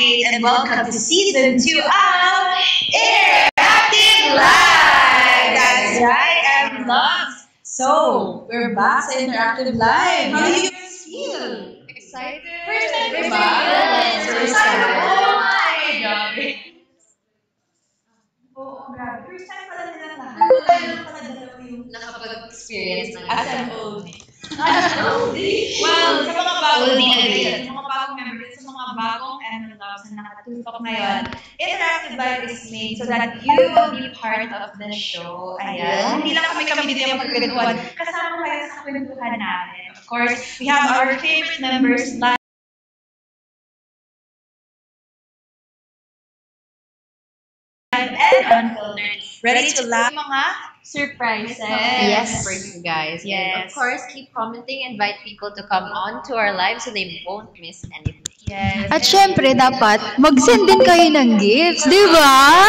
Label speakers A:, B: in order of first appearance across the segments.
A: Mate, and welcome to Season 2 of Interactive Live! That's right, I'm Love. So, we're back sa Interactive Live. How do you guys feel?
B: Excited!
A: First time
B: Diba?
A: ba?
B: Yes,
A: First time. Oh my God. Oo, grabe. First time pala nila lahat. Tayo lang pala dalawa yung
B: Nakapag-experience ng
A: as an oldie. Well, sa mga bagong audience, sa mga bagong members, sa mga bagong MLOs na nakatutok ngayon, Interactive Live is made so that you will be part of the show. Ayan. Hindi lang kami dito yung magkwentuhan. Kasama kayo sa kwentuhan namin. Of course, we have our favorite members live and unfiltered, ready to laugh mga surprises.
B: Yes. For you guys. And
A: Yes.
B: of course, keep commenting, invite people to come on to our live so they won't miss anything.
A: Yes.
C: At syempre, dapat mag-send din kayo ng gifts, di ba?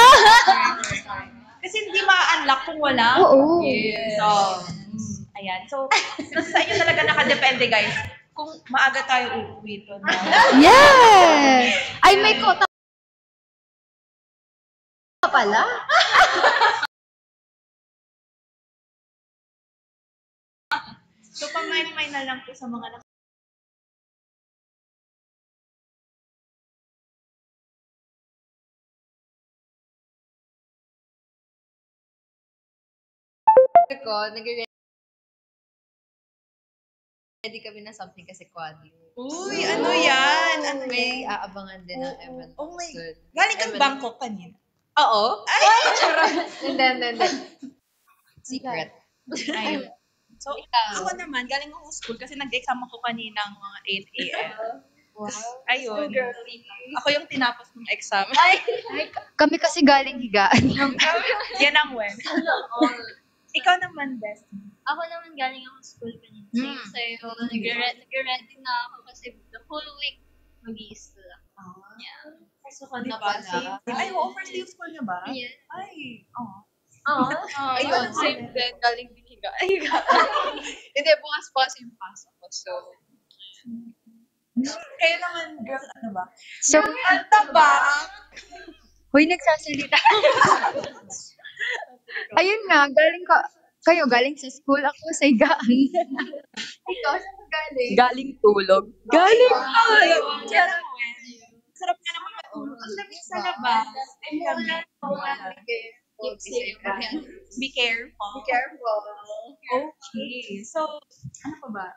A: Kasi hindi ma-unlock kung wala.
C: Oo.
A: So, ayan. So, sa inyo talaga nakadepende, guys. Kung maaga tayo uuwi doon.
C: Yes! Ay, may kota pala.
A: So, pamay-may na lang po sa mga
B: Ko, nag-ready kami na something kasi quadri.
A: Uy, ano yan? Ano
B: May
A: yan?
B: aabangan din ng
A: Oo.
B: Evan.
A: Oh my
B: Good.
A: Galing kang
B: Evan.
A: Bangkok kanina.
B: Oo.
A: Ay!
B: Hindi. Secret.
A: Ayun. So,
B: Ikaw.
A: ako naman, galing ako school kasi nag-exam ako kanina ng mga 8 a.m.
B: Wow.
A: Ayun. Ako yung tinapos ng exam.
C: Kami kasi galing higaan.
A: Yan ang win. Ikaw naman, best.
D: Ako naman galing ako school kanina. Same sa'yo. Nag-ready na ako kasi the whole week mag-i-school ako. Yeah.
A: So, ka
B: na
A: diba?
B: pala.
A: Ay, oo, first day of school niya ba?
D: Yeah.
A: Ay, oo.
B: Ayun, same din. Galing din higa. Hindi, bukas pa kasi yung pasok ko. So,
A: Kayo naman, girls, ano ba?
C: So,
A: Ang taba!
C: huy, nagsasalita. Ayun nga, kayo galing sa school, ako sa higaan. Ikaw, saan ka galing?
B: galing tulog.
C: Galing
A: Yan ang win. Sarap nga naman matulog. Ang lamig sa labas. Ay, Be careful.
B: Be careful.
A: Okay. So, ano pa ba?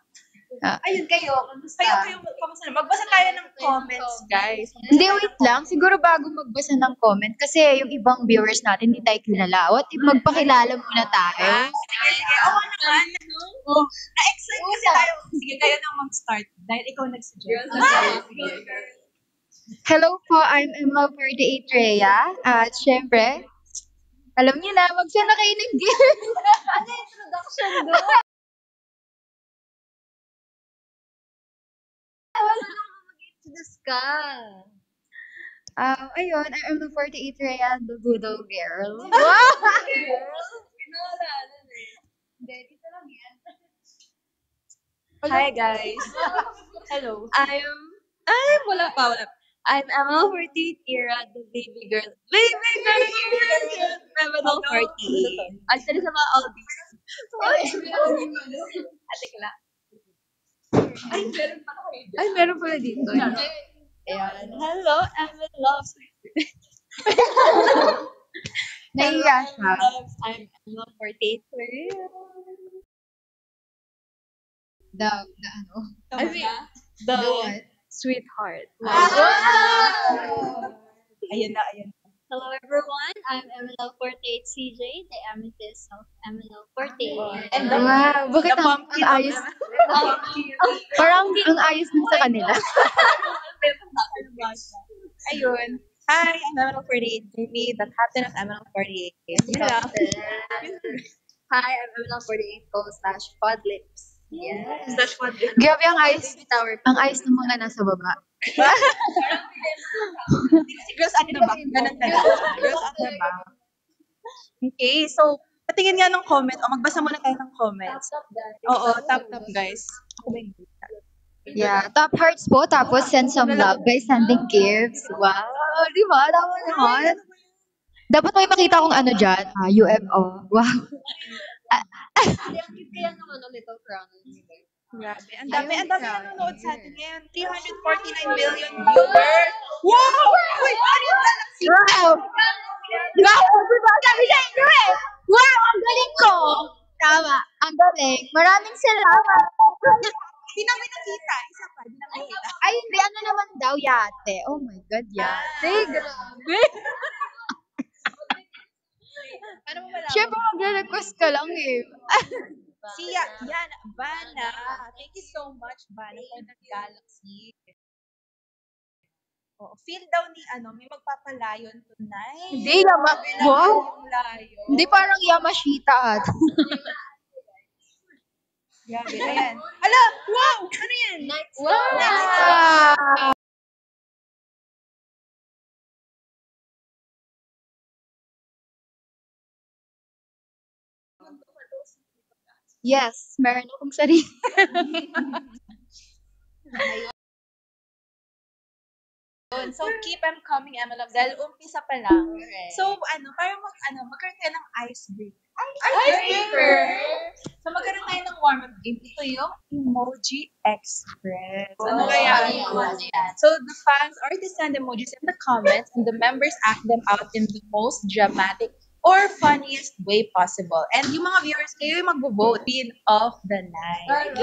B: Ayun kayo, kamusta?
A: Kayo, kamusta na? Magbasa tayo ng comments, guys.
C: Hindi, wait lang. Siguro bago magbasa ng comment, kasi yung ibang viewers natin, hindi tayo kilala. What if magpakilala muna tayo?
A: Sige. Ako naman. Na-excite kasi tayo. Sige, kayo nang mag-start. Dahil ikaw nag-suggest.
C: Hello po, I'm Emma48 Rhea. At syempre, alam niyo na, mag-send na kayo ng gift.
B: Ano introduction doon? Mag-introduce ka.
C: Ayun, I'm Emma48 Rhea, the Budo girl.
B: Wow! Pinala. Hindi, dito lang yan.
A: Hi, guys. Hello.
B: Wala pa. I'm ML48 Era, the baby girl. Baby girl! Level 48. Actually, sa mga oldies. Ate ko lang. Ay, meron pala dito. Ayan. Hello, ML Loves.
C: Naiya siya.
B: I'm ML48 Era.
C: The ano?
B: I mean, the
C: what?
B: sweetheart.
A: Ayun na.
D: Hello everyone, I'm MNL48 CJ, the amethyst of MNL48.
A: And
C: Wow, bakit
A: the
C: ang
A: pumpkin
C: ayos? Parang ang ayos dun sa kanila.
A: Ayun. Hi, I'm ML48 Jamie, the captain of ML48. Hello.
B: Hi, I'm ML48 /podlips. Yes.
A: Slash what?
C: Grabe ang ayos. Ang ayos ng mga nasa baba.
A: Girls at the back. Ganun talaga. Girls at the back. Okay, so, patingin nga ng comment. O, magbasa muna tayo ng comments. Oo, tap, guys. Ako ba yung
C: Yeah, top hearts po, tapos send some love by sending gifts. Wow, di ba? Tama naman. Dapat may makita akong ano dyan, UFO. Wow. Ah,
B: Kaya naman Little Crown.
A: Grabe. Ang
C: Ayaw
A: dami
C: nila.
A: nanonood sa atin ngayon. 349 million viewers. Wow! Wait, ano yung galaxy?
C: wow! Wow! Sabi sa inyo eh! Wow! Ang galing ko! Tama. Ang galing. Maraming salamat.
A: Hindi namin nakita. Isa pa, hindi namin nakita.
C: Ay, hindi. Ano naman daw, yate? Oh my God, yate. Grabe.
A: Paano mo malaman?
C: Siyempre, magre-request ka lang eh.
A: Si Yan, Bana. Thank you so much, Bana, for the galaxy. Oh, feel daw ni may magpapalayon tonight.
C: Hindi, wow!
A: Yung layo.
C: Hindi parang Yamashita at.
A: Grabe, ayan. Ala, wow! Ano yan?
C: Wow! Yes, meron akong sarili.
A: So, keep them coming, MLM, dahil umpisa pa lang. So, parang magkaroon tayo ng icebreaker. Icebreaker! So, magkaroon tayo ng warm-up game. Ito yung Emoji Express. Ano kaya yun? So, the fans are to send emojis in the comments and the members act them out in the most dramatic or funniest way possible. And yung mga viewers, kayo yung mag-vote. Pin of the night.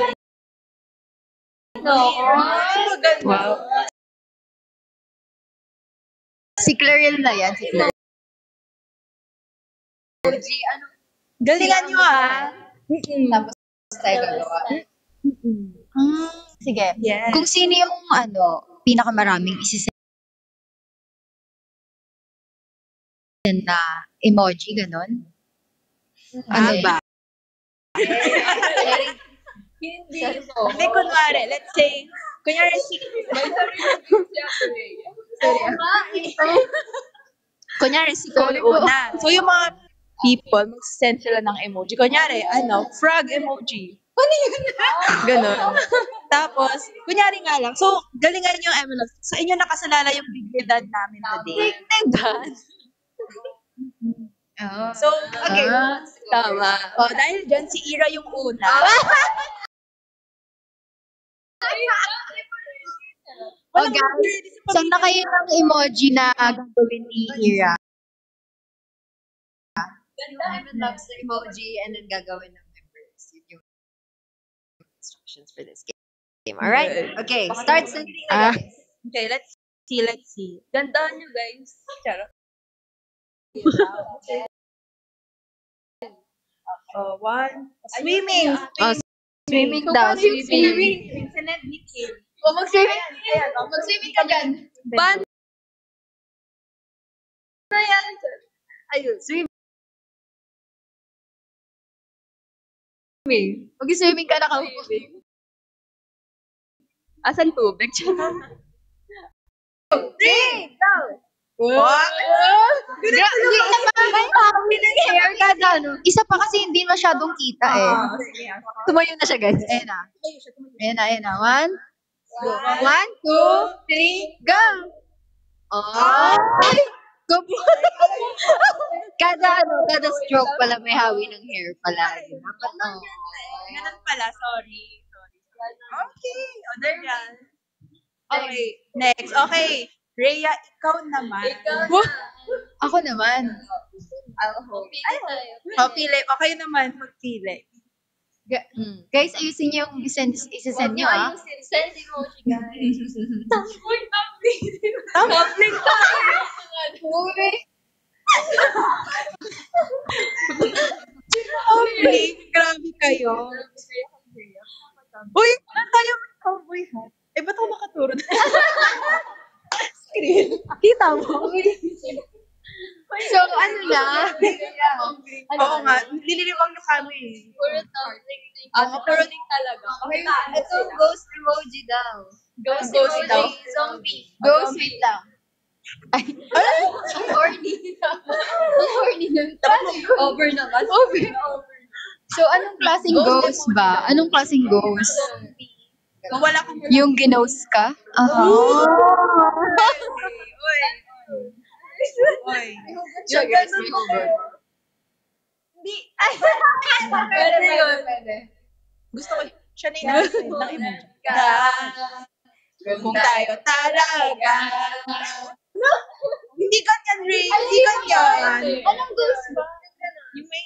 A: Wow.
C: Si Claril na yan. Si Claril.
A: Galingan nyo
C: Tapos tayo gagawa. Sige.
A: Yes.
C: Kung sino yung pinakamaraming isisend na emoji, ganun. Ano ba?
A: Hindi, kunwari, let's say, kunyari si Cole una. So, yung mga people, mag-send sila ng emoji. Kunyari, frog emoji. Ano yun? Ganon. Tapos, kunyari nga lang. So, galingan yung envelope. Sa inyo nakasalala yung dignidad namin today. Dignidad? So, okay.
B: Tama.
A: Oh, dahil dyan, si Ira yung una.
C: Oh, guys, saan na kayo ng emoji na gagawin ni Ira?
B: Ganda, lobster emoji and then gagawin ng members. Yun yung instructions for this game. Alright? Okay, start sending na guys.
A: Okay, let's see.
B: Ganda nyo guys. Charot.
A: One. Swimming.
C: Swimming daw. Swimming.
A: Vincent Nikhil.
C: O, mag-swimming. Mag-swimming ka dyan.
B: Ban na yan. Ayun, swimming.
C: Mag-swimming ka na kaupo.
B: Asan tubig?
C: Three! Go!
A: What?
C: Isa pa kasi hindi masyadong kita eh.
B: Tumayo na siya guys.
C: Ayan na. One, two, three, go! Oh! Kada stroke pala may hawi ng hair pala. Dapat
A: Ganun pala, sorry. Okay, there yan. Okay, next. Okay, Rhea, ikaw naman.
C: Ako naman.
A: Pili. Okay naman, magpili.
C: Guys, ayusin niyo yung isasend niyo ah.
D: Send emoji, guys.
A: Tumbling tayo. Tumbling, grabe kayo. Uy, tayo may cowboy hat. Ba't ako makaturo na? Screen. Kita mo?
C: So, ano na?
A: Oo nga, nililibang nyo kami.
D: Puro tumbling.
A: Tumbling talaga.
B: Ito, ghost emoji daw.
A: Ghost
D: Emoji.
A: daw.
D: Zombie.
C: Ghost, wait lang. Ay, ang horny. Ang horny nun.
B: Over naman.
C: So, anong klaseng ghost ba? Anong klaseng ghost?
A: Kung wala kang
C: Yung ginose ka?
A: Oy.
B: Siya, guys, may hugot. Pwede yun.
A: Gusto ko, siya na yung nag-send ng emoji. Kung tayo talaga. Hindi ganyan, Ray. Hindi ganyan.
C: Anong ghost ba?
A: Yung may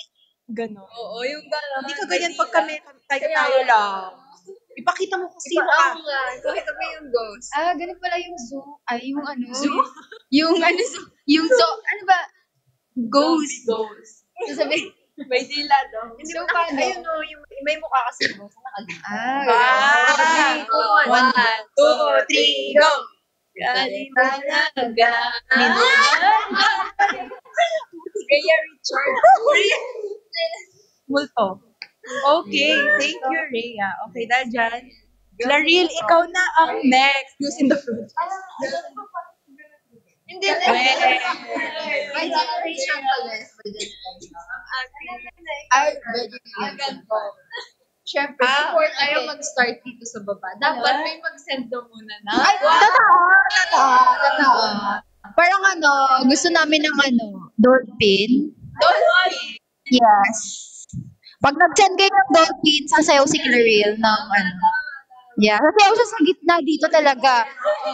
A: gano'n.
B: Oo, yung gano'n.
A: Hindi ka ganyan pag kami tayo lang. Ipakita mo kung sino ka.
B: Ako nga. Pakita mo yung ghost.
C: Ganun pala yung zoo. Ay, yung ano? Zoo? Yung ano, yung zoo. Ano ba? Ghost.
B: Ghost.
C: Sasabihin.
B: May dila daw.
C: So, paano?
B: Ayun o, yung may mukha kasi ghost.
A: Ah.
B: 1, 2, 3,
A: go!
B: Galing talaga. Kaya Richard.
A: Multo. Okay, thank you, Rhea. Okay, dahil dyan. Claril, ikaw na ang next. Using the fruit.
B: Hindi.
C: May generation pala. Vegetarian. Siyempre, before tayo mag-start dito sa baba, dapat may mag-send daw muna na. Ay, totoo. Parang gusto namin ng dolphin. Yes. Pag nag-send kayo ng dolphin, sasayaw si Claril ng Yeah, sasayaw siya sa gitna dito talaga.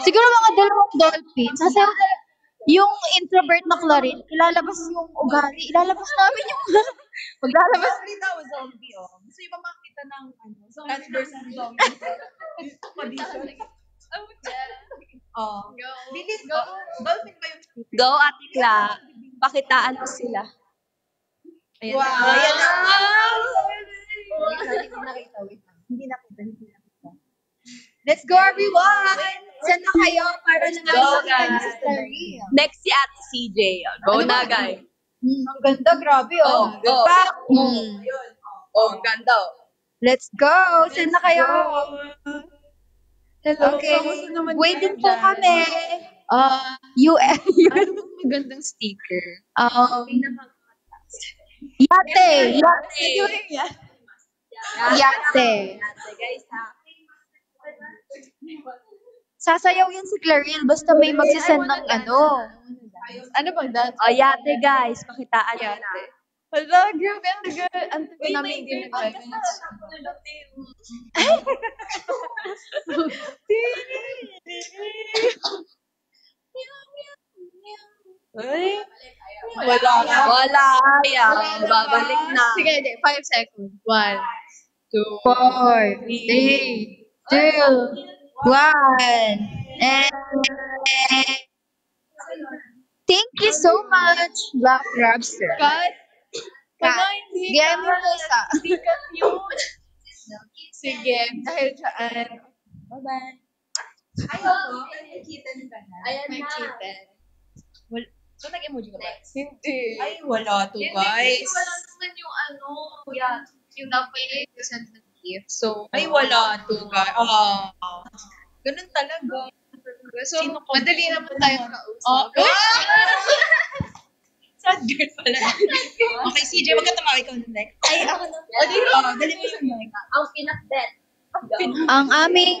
C: Siguro mga 2 dolphin, sasayaw talaga. Yung introvert na Claril, ilalabas yung ugali. Ilalabas namin yung maglalabas.
A: Actually daw, zombie, oh. Gusto yung ba makita ng, Plants vs. Zombie? Condition. Oh. Bilis, go. Dolphin ba yung speaker?
B: Go, Ate Cla. Pakitaan mo sila. Ayan.
A: Wow. Ayan na.
C: Hindi nakita. Let's go, everyone! Saan na kayo para na
B: Go, guys.
C: si Claril?
B: Next si Ate CJ. Go na, guys.
C: Ang ganda, grabe,
B: Oh, go. Oh, ang ganda.
C: Let's go! Saan na kayo?
A: Hello.
C: Okay.
A: Kamusta naman
C: Waiting
A: kayo
C: po
A: dyan?
C: kami. UN.
B: Ano bang magandang sticker?
C: Yate.
A: Yeah.
C: Yate.
B: Guys, ha?
C: Sasayaw yan si Claril basta may magsisend ng Ano bang dance?
B: Oh, yate, guys. Pakitaan nyo na.
C: Hala, grabe. Ang tagal. Ang tagal namin din ng 5 minutes.
A: Ay. Wala na.
B: Wala. Yan. Babalik na.
C: Sige, 5 seconds. 1, 2, 4, 3, 2, 1. Thank you so much, Black Robster. Cut. Game mo po sa. Sige, dahil dyan. Bye-bye. Ayan na.
A: So, nag-emoji ka ba?
C: Hindi.
A: Ay, wala to, guys.
C: Wala naman yung yung dapat i-send ng gift. So,
A: Ay, wala to, guys. Ganun talaga.
C: So, madali naman tayo kausap.
A: Sad girl pala. Okay, CJ, wag ka tumawa. Ikaw na next. Ay, ako na. Dali mo sa mic.
D: Ang pinakbet.
C: Ang aming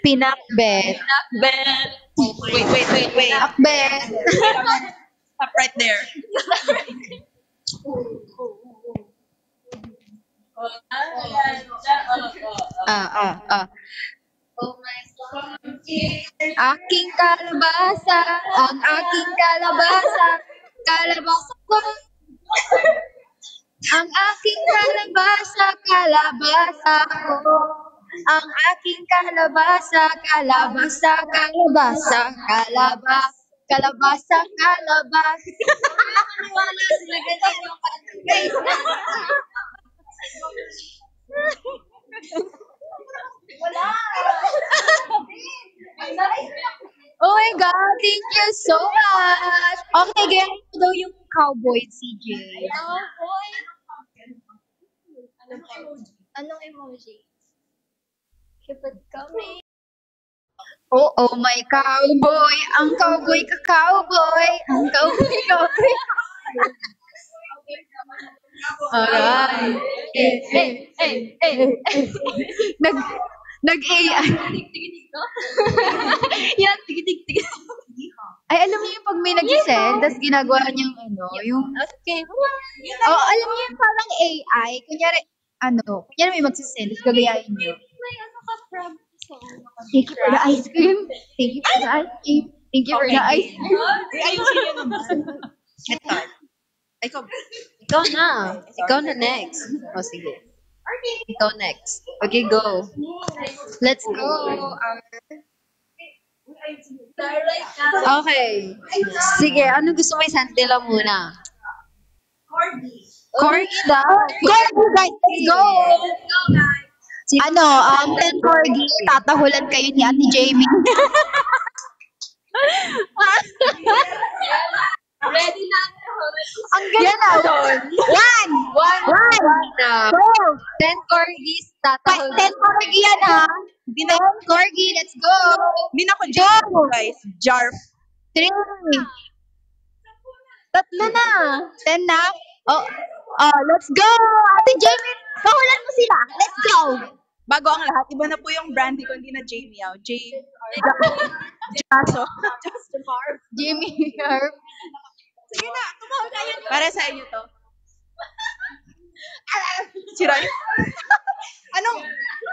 C: pinakbet.
B: Ben.
A: Wait.
C: Pinakbet.
A: Stop right there.
D: Oh my God.
C: Aking kalabasa, ang aking kalabasa, kalabasa ko. Ang aking kalabasa, kalabasa ko. Ang aking kalabasa, kalabasa, kalabasa, kalabasa, kalabasa. Wala sila ganyan yung guys. Wala. Oh my God, thank you so much. Okay, ganyan ko daw yung cowboy, CJ.
D: Cowboy. Anong emoji? Kapag kami.
C: Oh my cowboy, ang cowboy ka cowboy, ang cowboy cowboy. Alright. Nag Nag-AI.
B: Yan, tig-tig-tig.
C: Ay, alam niyo yung pag may nag-send, tapos ginagawa niyang yung...
B: Okay.
C: Oh, alam niyo yung parang AI. Kunyari may magsisend, tapos gagayahin niyo.
D: May ano ka, crab. So,
C: Thank you for the ice cream. Thank you for the ice cream. Thank you for the ice cream.
A: Ayusin niyo naman. Ito.
B: Ikaw na. Ikaw na next. O, sige. Ikaw next. Okay, go. Let's go. Okay. Sige, ano gusto mo isantila muna? Corgi daw.
C: Corgi, guys, let's go! 10 corgi, tatahulan kayo ni Ate Jamie.
B: Ready na.
C: Ang ganda. One.
B: Na.
C: Go!
B: 10 corgis tatahol.
C: 10 corgi yan, ha? 10 corgi, let's go!
A: Hindi na ko joke, guys. Jarf.
C: 3.
B: Tatlo na.
C: 10 na? Oh, let's go! Ate Jamie, tahulan mo sila. Let's go!
A: Bago ang lahat, iba na po yung brandy ko, hindi na Jamie. Jaso. Just Marv.
C: Jamie, Herb.
A: Sige na, tumawag kayo. Para sa inyo to. Si Roy.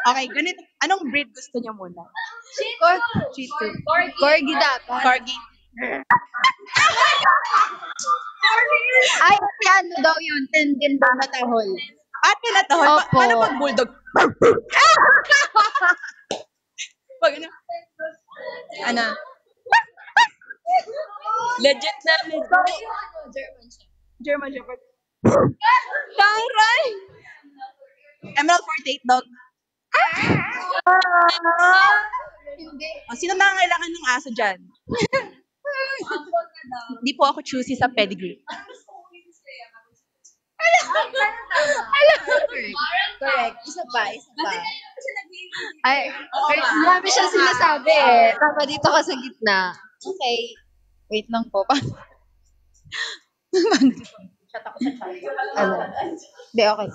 A: Okay, ganito. Anong breed gusto niyo muna? Shih Tzu.
C: Corgi dapat.
A: Corgi.
C: Ay, ano daw yun? 10 din daw natahol.
A: Ate na to.
C: Opo.
A: Paano pag bulldog? Pag ano?
B: Legit na legit.
A: German Shepherd.
B: Taray.
A: Emerald 48 dog. Sino nangangailangan ng aso dyan? Hindi po ako choosy sa pedigree.
C: Correct. Isa pa. Ay, marami siyang sinasabi eh.
B: Tama dito ka sa gitna.
C: Okay. Wait lang po. Ano? Hindi, okay.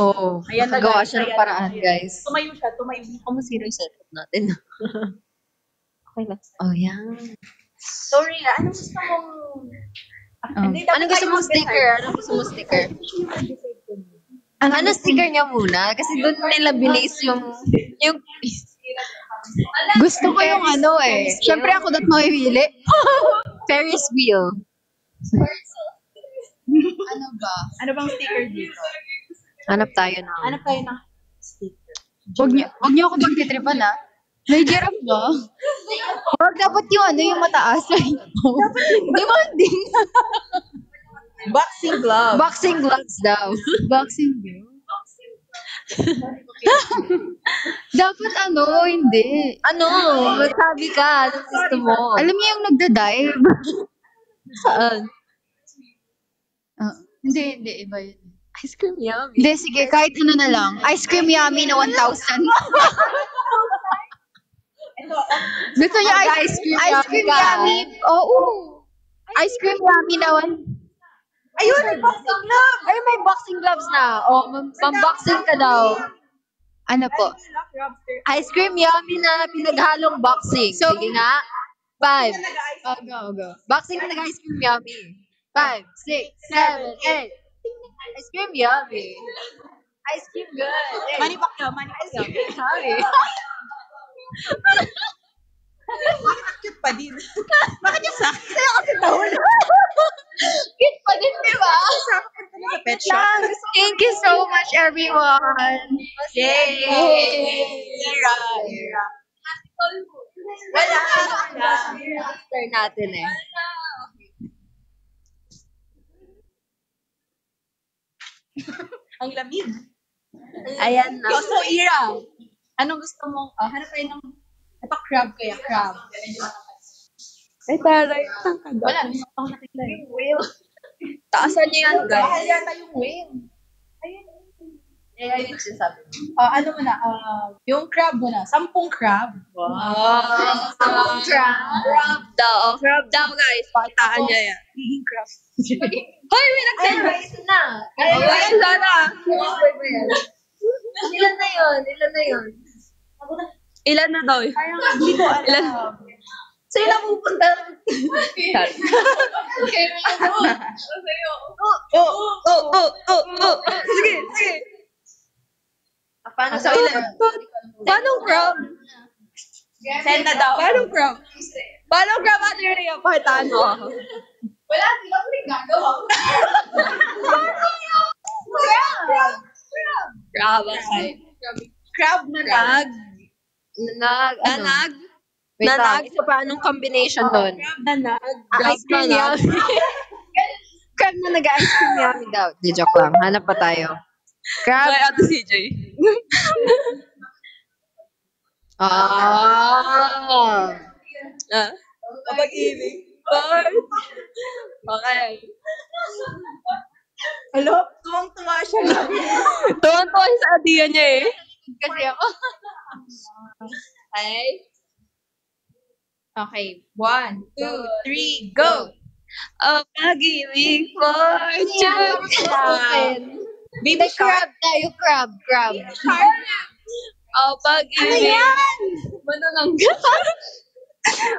B: Oo.
A: Ayan na,
B: Nakagawa
A: guys.
B: siya ng
A: Ayan.
B: paraan, guys.
A: Tumayo siya.
B: Kamusira yung setup natin. Okay lang. Oh, yan.
A: Sorry, ano gusto mong...
B: Anong gusto mo sticker? Anong gusto mo sticker? Ano sticker niya muna? Kasi doon nila bilis yung
C: Gusto ko yung Siyempre ako dapat mamimili.
B: Ferris wheel.
C: Ano ba?
A: Ano bang sticker dito?
B: Hanap tayo na.
A: Hanap tayo ng sticker.
C: Huwag niyo ako pagtitripan, ha? May giraffe ba? Huwag dapat yung mataas. Dapat demanding.
A: Boxing glove.
B: Boxing gloves daw.
C: Boxing girl. Dapat hindi.
B: Ano? Magsabi ka. Ano gusto mo?
C: Alam niyo yung nagda-dive?
B: Saan?
C: Hindi, iba yun.
B: Ice cream yummy.
C: Hindi, sige, kahit ano na lang. Ice cream yummy na 1,000. Gusto niyo ice cream yummy? Oo. Ice cream yummy na 1.
A: Ayun, may boxing glove.
B: Ay, may boxing gloves na. O, pang-boxing ka daw.
C: Ano po?
B: Ice cream yummy na pinaghalong boxing.
C: So-
B: Sige nga. 5.
C: Go.
B: Boxing na nag-ice cream yummy. 5, 6, 7, 8. Ice cream yummy. Ice cream good.
A: Manny Pacquiao.
B: Ice cream yummy.
A: Cute pa din. Bakit yung sa akin? Sa'yo kasi tahol.
C: Cute pa din, di ba?
A: Sa pet shop.
C: Thank you so much, everyone.
A: Yay!
B: Ira.
A: Wala.
B: After natin eh.
A: Ang lamig.
B: Ayan na.
A: So, Ira, anong gusto mong, hanap tayo ng, ito crab kaya, crab.
B: Ay, taray.
A: Wala, gusto ko nakikita. Yung whale.
B: Taasan niyo yan, guys.
A: Bahal yata yung whale.
B: Ayun yung sinasabi.
A: Ano mo na, yung crab mo na, 10 crab.
B: Wow. Crab daw. Crab daw, guys. Pakitaan niya yan.
A: Higing crab.
B: Hoy, may nag-send. Ay, ito na. Ay, sana. Ilan na yun? Ilan na yun? Ilan na daw?
C: Hindi ko alam.
B: Sa'yo na pupunta. Sige, sige. Paano
C: So, ilan?
B: Paano crab?
C: Send na daw.
B: Paano crab? Paano crab, Ate Rhea? Pakitaan mo ako.
C: Wala, di ba ko rin gagawa?
B: Crab, okay.
C: Crab na lang.
B: Nanag, ano?
C: Nanag?
B: Wait lang,
C: Nanag?
B: isa pa, anong combination doon?
C: Crab nanag.
B: Ice cream yummy.
C: Crab na nag-ice cream yummy daw. Di, joke lang. Hanap pa tayo. Crab.
B: Kay Ate CJ.
C: Ah.
B: Kapag-ibig. Okay.
C: Hello? Tuwang-tuwa siya lang.
B: Tuwan-tuwa siya sa idea niya eh.
C: Kasi ako.
B: Okay.
C: Okay. 1, 2, 3, go!
B: Ang pag-ibig fortune.
C: Baby crab tayo, crab.
B: Ang pag-ibig. Manunangga.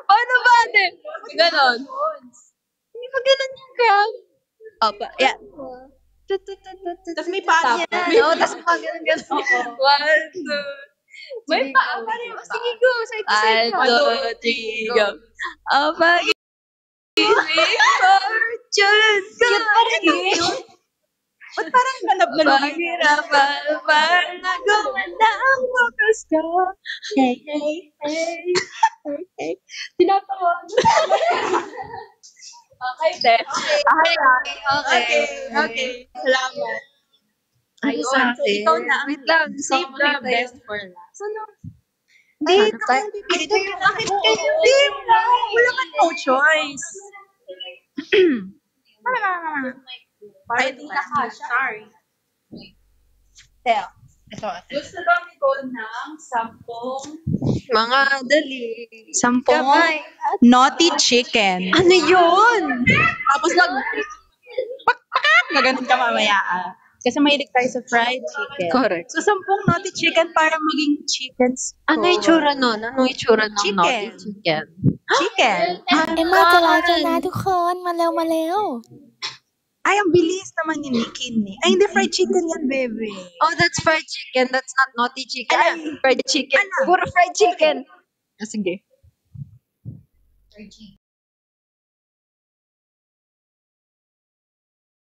B: Paano ba, ate? Ganon.
C: Hindi ba ganun yung crab?
B: Opa, yeah.
C: Tapos may paa niya. No? Tapos mga ganun.
B: 1, 2.
C: May paa pa rin. Sige, go. Side to
B: 1,
C: side.
B: 2, 3, go. Ang pag-ibig fortune.
C: Cute pa rin eh. Ba't parang ganap na lang?
B: Paghirapan, parang gumanda ang bukas ko. Hey. Tinatawa. Okay, te.
C: Okay. Salamat.
B: Ayun,
C: Sa
B: so
C: akin.
B: ikaw na.
C: Wait lang.
B: Save the best for last.
C: Hindi, dito yung bakit kayo? Hindi, wala ka no choice. Para di na ka. Sorry. Teo. Ito.
A: Gusto lang ko ng 10
B: Mga dali.
C: 10
B: Kamay.
C: naughty chicken.
B: Ano yun?
C: Tapos na ganun ka mamaya. Kasi mahilig tayo sa fried chicken.
B: Correct.
C: So, 10 naughty chicken para maging chicken store.
B: Ano yung itsura nun? Ano yung itsura ng
C: Chicken.
B: naughty chicken?
C: Chicken.
E: มาจะไลฟ์กันนะทุกคน มาเร็ว มาเร็ว
C: Ay, ang bilis naman ni Nikin eh. Ay, hindi fried chicken yan, baby.
B: Oh, that's fried chicken. That's not naughty chicken.
C: Ano?
B: Fried chicken.
C: Ano?
B: Puro fried chicken. Sige.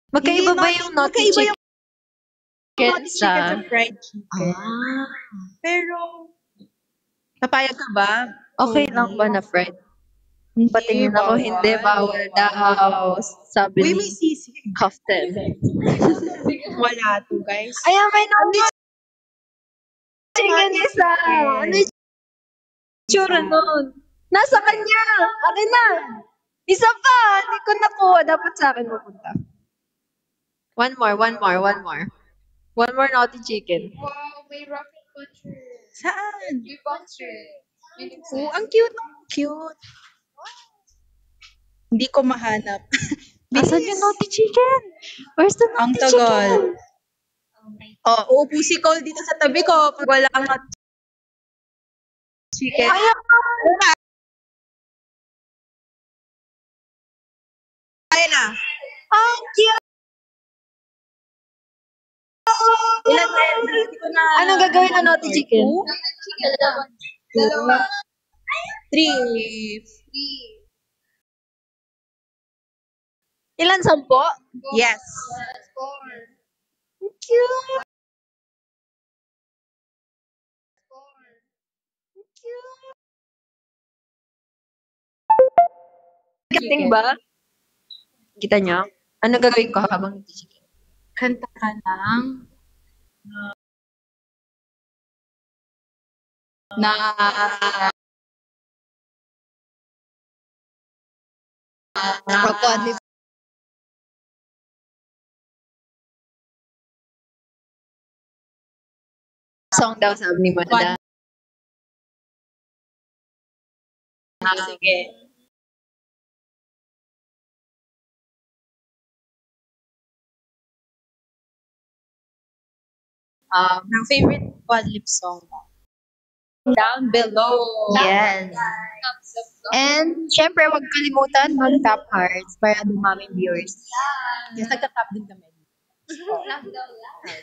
B: Magkaiba ba yung naughty
C: magkaiba
B: chicken?
C: yung naughty chicken sa fried chicken.
B: Ah.
C: Pero, papayag ka ba?
B: Okay lang ba na fried? Patingin ako, hindi, bawal daw. Sabi
C: Uy,
B: ni
C: may sisig.
B: Kaften.
C: Wala to, guys.
B: Ayan, may naughty chicken isa. Ano yung tsura nun? Nasa kanya. Akin na. Isa pa. Hindi ko nakuha. Dapat sa akin mapunta. One more. One more naughty chicken.
D: Wow, may rocket launcher.
C: Saan?
D: May boxer.
C: Oh, ang cute. Cute. Hindi ko mahanap.
B: Asan yung naughty chicken? Where's the
C: Ang
B: naughty
C: tagal.
B: chicken?
C: Oh, uupo si Cole dito sa tabi ko pag wala kang naughty chicken. Ayun na. Ang cute. Ilan na yan? Hindi ko na...
B: Anong gagawin ng naughty chicken?
D: Dalawa.
C: 3.
B: Ilan? 10?
C: Yes.
B: Cute. Gating ba? Kita niya? Ano gagawin ko habang naughty chicken?
C: Kanta ka lang.
B: Opo, song daw sabi ni Manda.
C: Sige. ng favorite Quadlip song mo.
A: Down below.
C: Yes. And, syempre, huwag kalimutan mag-tap hearts para dumaming viewers.
A: Yes, nagka-tap din kami.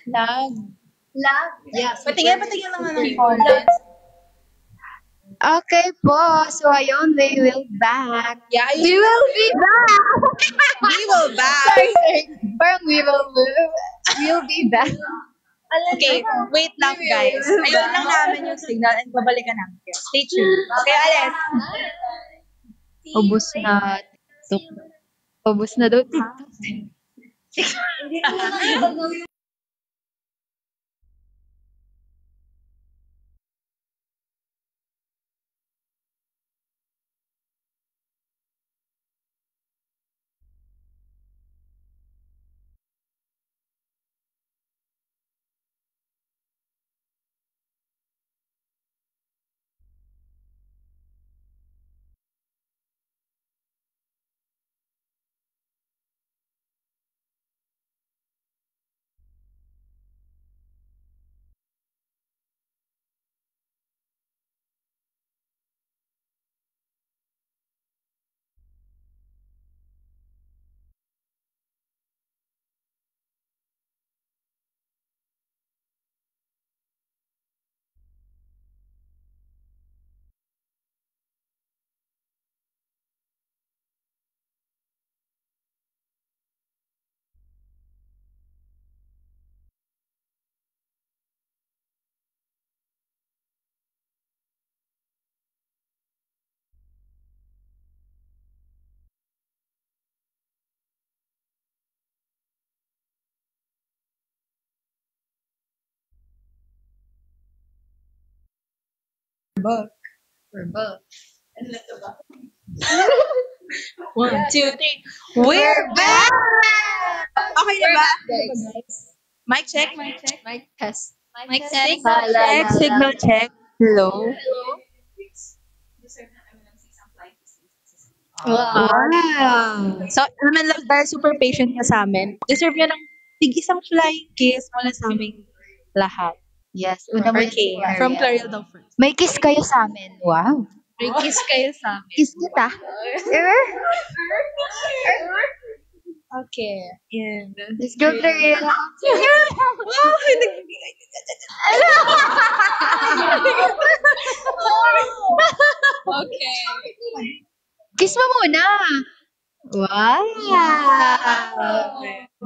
C: Lag.
A: Yeah. Patingin lang ng phone.
C: Okay po. So, ayun, we will back.
A: Yeah,
C: We will be back.
A: we will back.
C: Parang we'll be back.
A: Okay, wait lang guys. Ayun lang namin yung signal and babalikan namin. Stay tuned. Okay, Alex.
C: Ubus na TikTok. Ubus na daw TikTok.
A: We're back. 1, 2, 3. We're back! Okay na ba? Mic check.
C: Mic test.
D: Mic check.
A: Signal check. Hello.
C: Wow.
A: So, naman lang dahil super patient ka sa amin. Deserve niya ng tig-isang flying kiss mula sa aming lahat.
C: Yes, una mo
A: Okay, from Clariel daw first.
C: May kiss kayo sa amin. Wow.
A: May kiss kayo sa amin.
C: Kiss kita.
A: Okay. And
C: Let's go, Clariel.
A: wow, okay.
C: Kiss mo muna. Wow.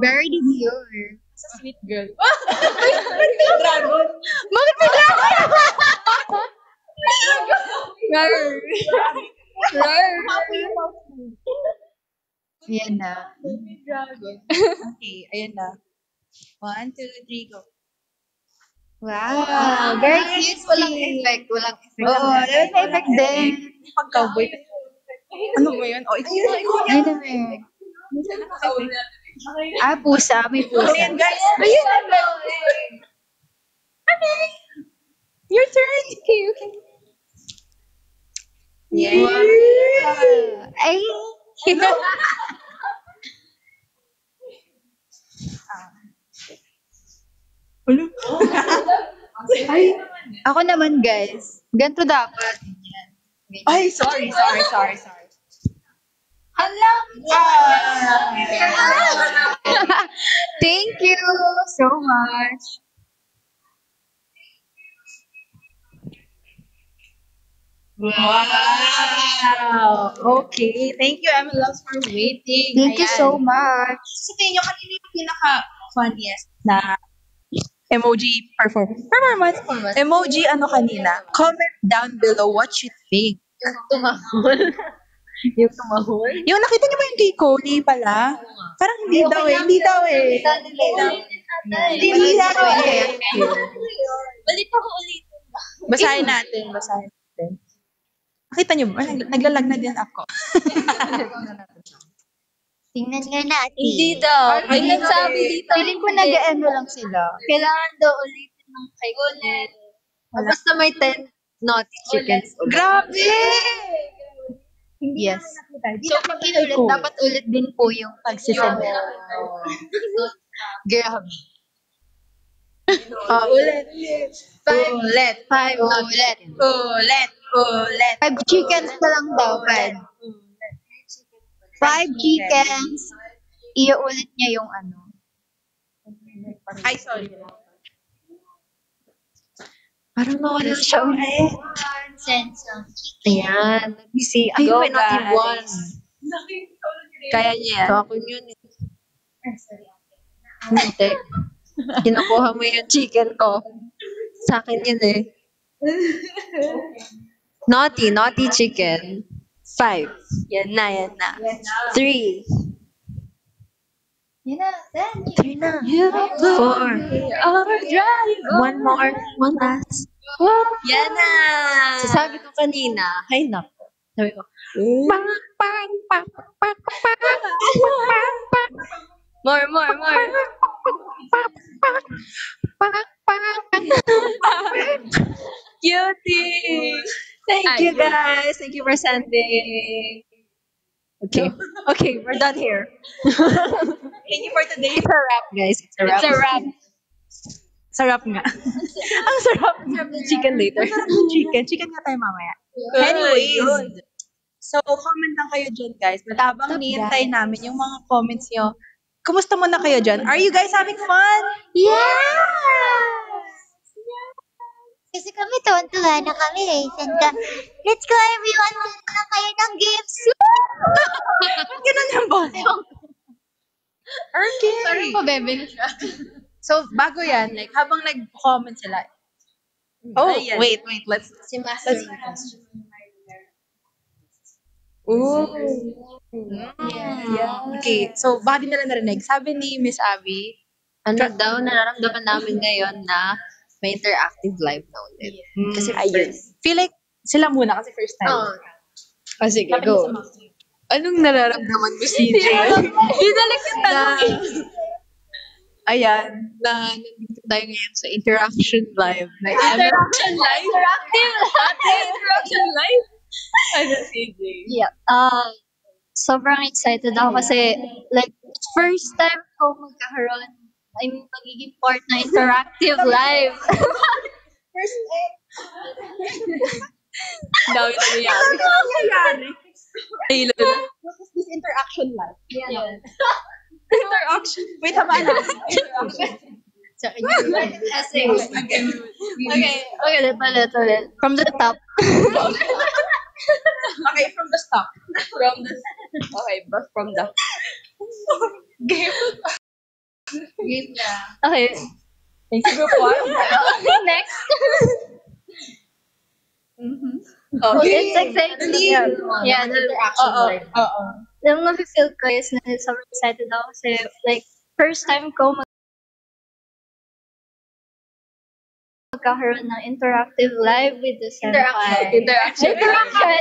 C: Very demure.
A: Sa sweet girl. Dragon.
C: Bakit may dragon? Yan na.
A: Okay, ayan na. 1, 2, 3, go.
C: Wow. Very cute. Walang effect. Oo, walang effect din.
A: Pag-cowboy. Ano ba yun? Oh, ikaw
C: Ay, naman. Pusa. May pusa.
A: Ayan, guys. Ayun na. Your turn. Okay. Yeah.
C: Ay. Ako naman, guys. Ganito dapat. Ganyan.
A: Ay, sorry.
C: Thank you so much.
A: Wow. Okay. Thank you, Emma Loves, for waiting.
C: Thank you
A: Ayan.
C: so much.
A: Sabihin nyo, kanina yung pinaka-funniest na emoji performance. Emoji ano kanina? Comment down below what you think.
C: Yung tumahol.
A: Yung nakita niyo ba yung kay Coney pala? Parang hindi daw eh. Hindi daw eh.
D: Balik ako ulit.
A: Basahin natin. Nakita niyo ba? Naglalag na din ako.
C: Tingnan nga natin.
D: Hindi daw. Ay, nagsabi dito.
C: Feeling ko nag-ano lang sila.
D: Kailangan daw ulitin ng kay ulit.
B: Basta may 10 naughty chickens.
A: Grabe!
C: Yes. So, pag inulit, dapat ulit din po yung pagsisend. Grabe.
B: Ulit. Five.
C: Ulit.
B: Five.
C: Ulit.
B: Ulit. Ulit.
C: 5 chickens na lang daw. 5 chickens. Iulit niya yung ano.
B: Ay, sorry. Parang nawala siya ulit.
D: Send some.
B: Ayan. Busy. Ay,
A: Go,
B: may natin
A: guys.
B: one.
A: Kaya niya yan.
B: So, ako yun. Hindi. Kinukuha mo yung chicken ko. Sa akin yun eh. Naughty chicken. 5.
A: Yan na.
B: 3.
C: Yun na.
B: 3 na. 4. One more. One last.
A: Yan na.
B: So, sabi ko kanina, ay nako. Sabi ko, pang, pang, pang, pang, pang, pang,
A: More. Cutie.
B: Thank you guys. Thank you for sending. Okay, we're done here.
A: Thank you for today.
B: It's a wrap, guys. It's a wrap.
A: It's a wrap.
B: Sarap nga. Ang sarap. Sarap ng chicken later.
A: Chicken nga tayo mamaya. Anyways, so comment lang kayo dyan, guys. But habang nihintay namin yung mga comments nyo, kumusta muna kayo dyan? Are you guys having fun?
C: Kasi kami tuwan-tuwa na kami eh. Let's go everyone. Send na kayo ng gifts.
A: Ba't ganun yung boss? Okay.
C: Parang pabebe na siya.
A: So, bago yan, like, habang nag-comment sila. Oh,
B: Ayan.
A: wait. Let's
C: Si Master.
A: Ooh.
C: Yeah.
A: Okay, so baka din nila narinig. Sabi ni Miss Abby,
B: Ano daw, nararamdaman namin ngayon na may interactive live na ulit. Kasi
A: ayun. Feel like sila muna kasi first time.
B: Oh, sige,
A: Sabi
B: go.
A: niya sa mga-
B: Anong nararamdaman mo, CJ?
A: Dinalik yung tanong.
B: Ayan, na nandito tayo ngayon sa Interaction Live.
A: Interaction live? Interaction live? Ano, CJ?
D: Yeah. Sobrang excited ako kasi like first time ko magkakaroon magiging part na interactive live.
A: First time.
B: Dami nangyayari.
A: nangyayari?
B: Ay, lalo.
A: What is this interaction live?
D: Yeah.
A: Interaction. Wait, haba na. Interaction.
D: Kasi, okay, ulit. From the top.
A: Okay, from the stop. From the game.
D: Game na. Okay.
A: Thank you, group 1.
D: Next.
A: Okay.
D: It's exciting. Yeah,
A: Interaction live. Oo.
D: yung nafe-feel ko is na sobrang excited ako kasi like first time ko magkakaroon ng interactive live with the senpai.
B: Interaction.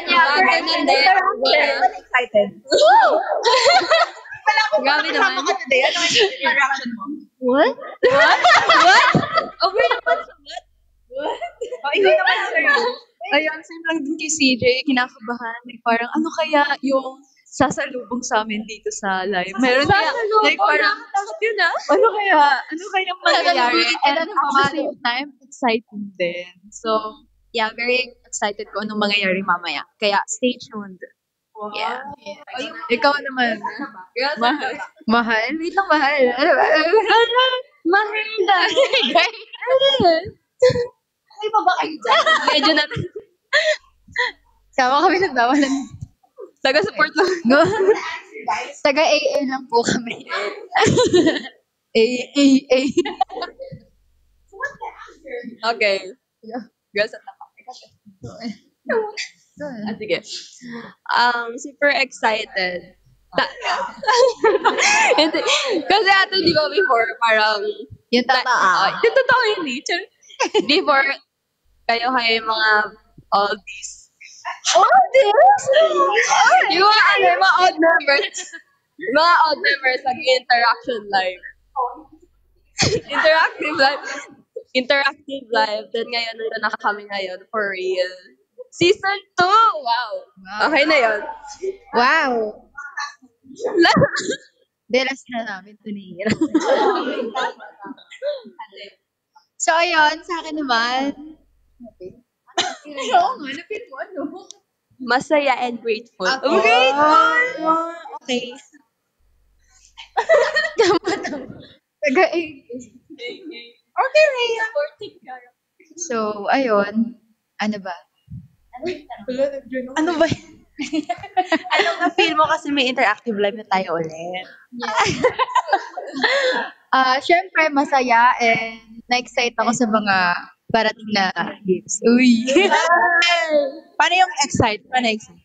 D: Yeah,
B: Ganun din.
A: I'm excited.
B: Grabe naman.
A: Kasama ka today. Ano yung interaction mo?
D: What?
B: Over naman sa what?
A: Oh, hindi naman sir.
B: Ayun, same lang din kay CJ, kinakabahan. Like, parang ano kaya yung sasalubong sa amin dito sa live? Meron kaya, like parang, yun na, ano kaya mangyayari? And at the same time, exciting din. So, yeah, very excited ko anong mangyayari mamaya. Kaya, stay tuned. Yeah. Ikaw naman. Mahal? Wait lang, mahal. Mahal na.
A: Ay, pa ba kayo dyan?
B: Medyo na.
C: Sama kami ng dawalan.
B: Taga-support lang.
C: Taga-AA lang po kami.
B: Okay. Girls at tapak. Sige. Super excited. Hindi. Kasi ate, di ba before, parang,
C: Yung totoo.
B: yung totoo yung nature. Before, kayo yung mga oldies. Yung mga odd members. Mga odd members, nag-interaction live. Interactive live. Then ngayon, nandito na kami ngayon for real. Season 2! Wow! Okay na yun.
C: Wow! Delas na namin ito ni Hira. So, ayun, sa akin naman. Oo nga, napil mo ano?
B: Masaya and grateful.
C: Ako.
A: Okay.
C: Taga-English.
A: Okay, Rhea.
C: So, ayun. Ano ba?
A: Ano ba? Anong na-feel mo kasi may interactive live na tayo ulit?
C: Syempre, masaya and na-excite ako sa mga parating na games. Uy!
A: Paano yung excite? Paano excite?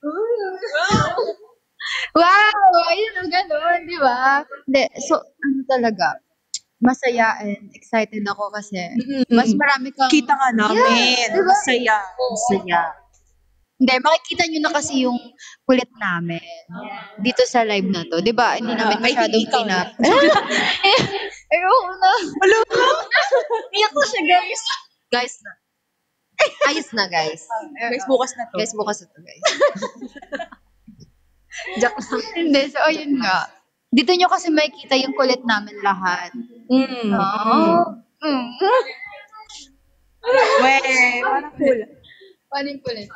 C: Wow! Ayun, gano'n, di ba? Hindi, so, ano talaga, masaya and excited ako kasi mas marami kang...
A: Kita nga namin.
C: Yeah, diba?
A: Masaya. Masaya.
C: Hindi, makikita nyo na kasi yung kulit namin dito sa live na to. Di ba? Hindi namin masyadong
A: ikaw
C: pinap. Ayoko na.
B: Iyak ko siya, guys. Guys na. Ayos na, guys.
A: Guys, bukas na to.
B: Guys, bukas na to, guys. Joke lang.
C: Hindi, so ayun nga. Dito nyo kasi makikita yung kulit namin lahat. Oo.
A: Weh, parang cool.
C: Paano yung kulit?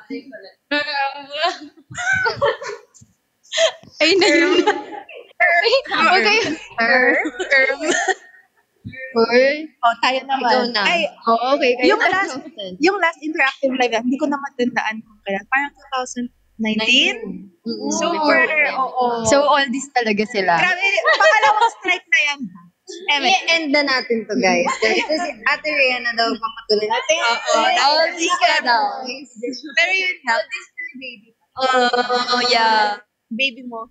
C: Ayun na yun. Okay. Uy.
A: Oh, tayo naman.
B: Ikaw na.
A: Ay,
C: Oh, okay. Kayo
A: yung
C: na.
A: last interactive live, hindi ko na matandaan kung kailan. Parang 2019? Super, oo.
C: So, all this talaga sila.
A: Grabe, pangalawang strike na yan.
B: I-end na natin to, guys. Kasi si Ate Rhea na daw papatuloy natin. All this ka daw.
A: Pero yun nga.
B: Oh, yeah.
A: Baby mo.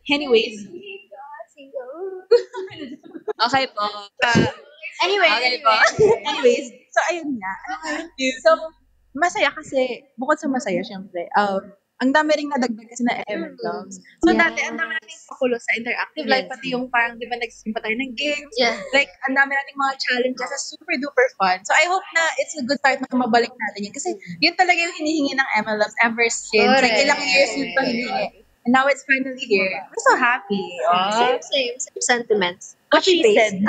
A: Anyways.
B: Okay po.
A: Anyways, so ayun nga. So, masaya kasi, bukod sa masaya, syempre, ang dami ring nadagdag kasi na element loves. So, dati, ang dami nating pakulo sa interactive life, pati yung parang, di ba, nagsimpa tayo ng games.
B: Yeah.
A: Like, ang dami nating mga challenges na super duper fun. So, I hope na it's a good part na mabalik natin yun. Kasi, yun talaga yung hinihingi ng ML Loves ever since. Like, ilang years yun to hinihingi. And now it's finally here. I'm so happy.
B: Same sentiments.
A: What she
B: Copy-paste.
A: said.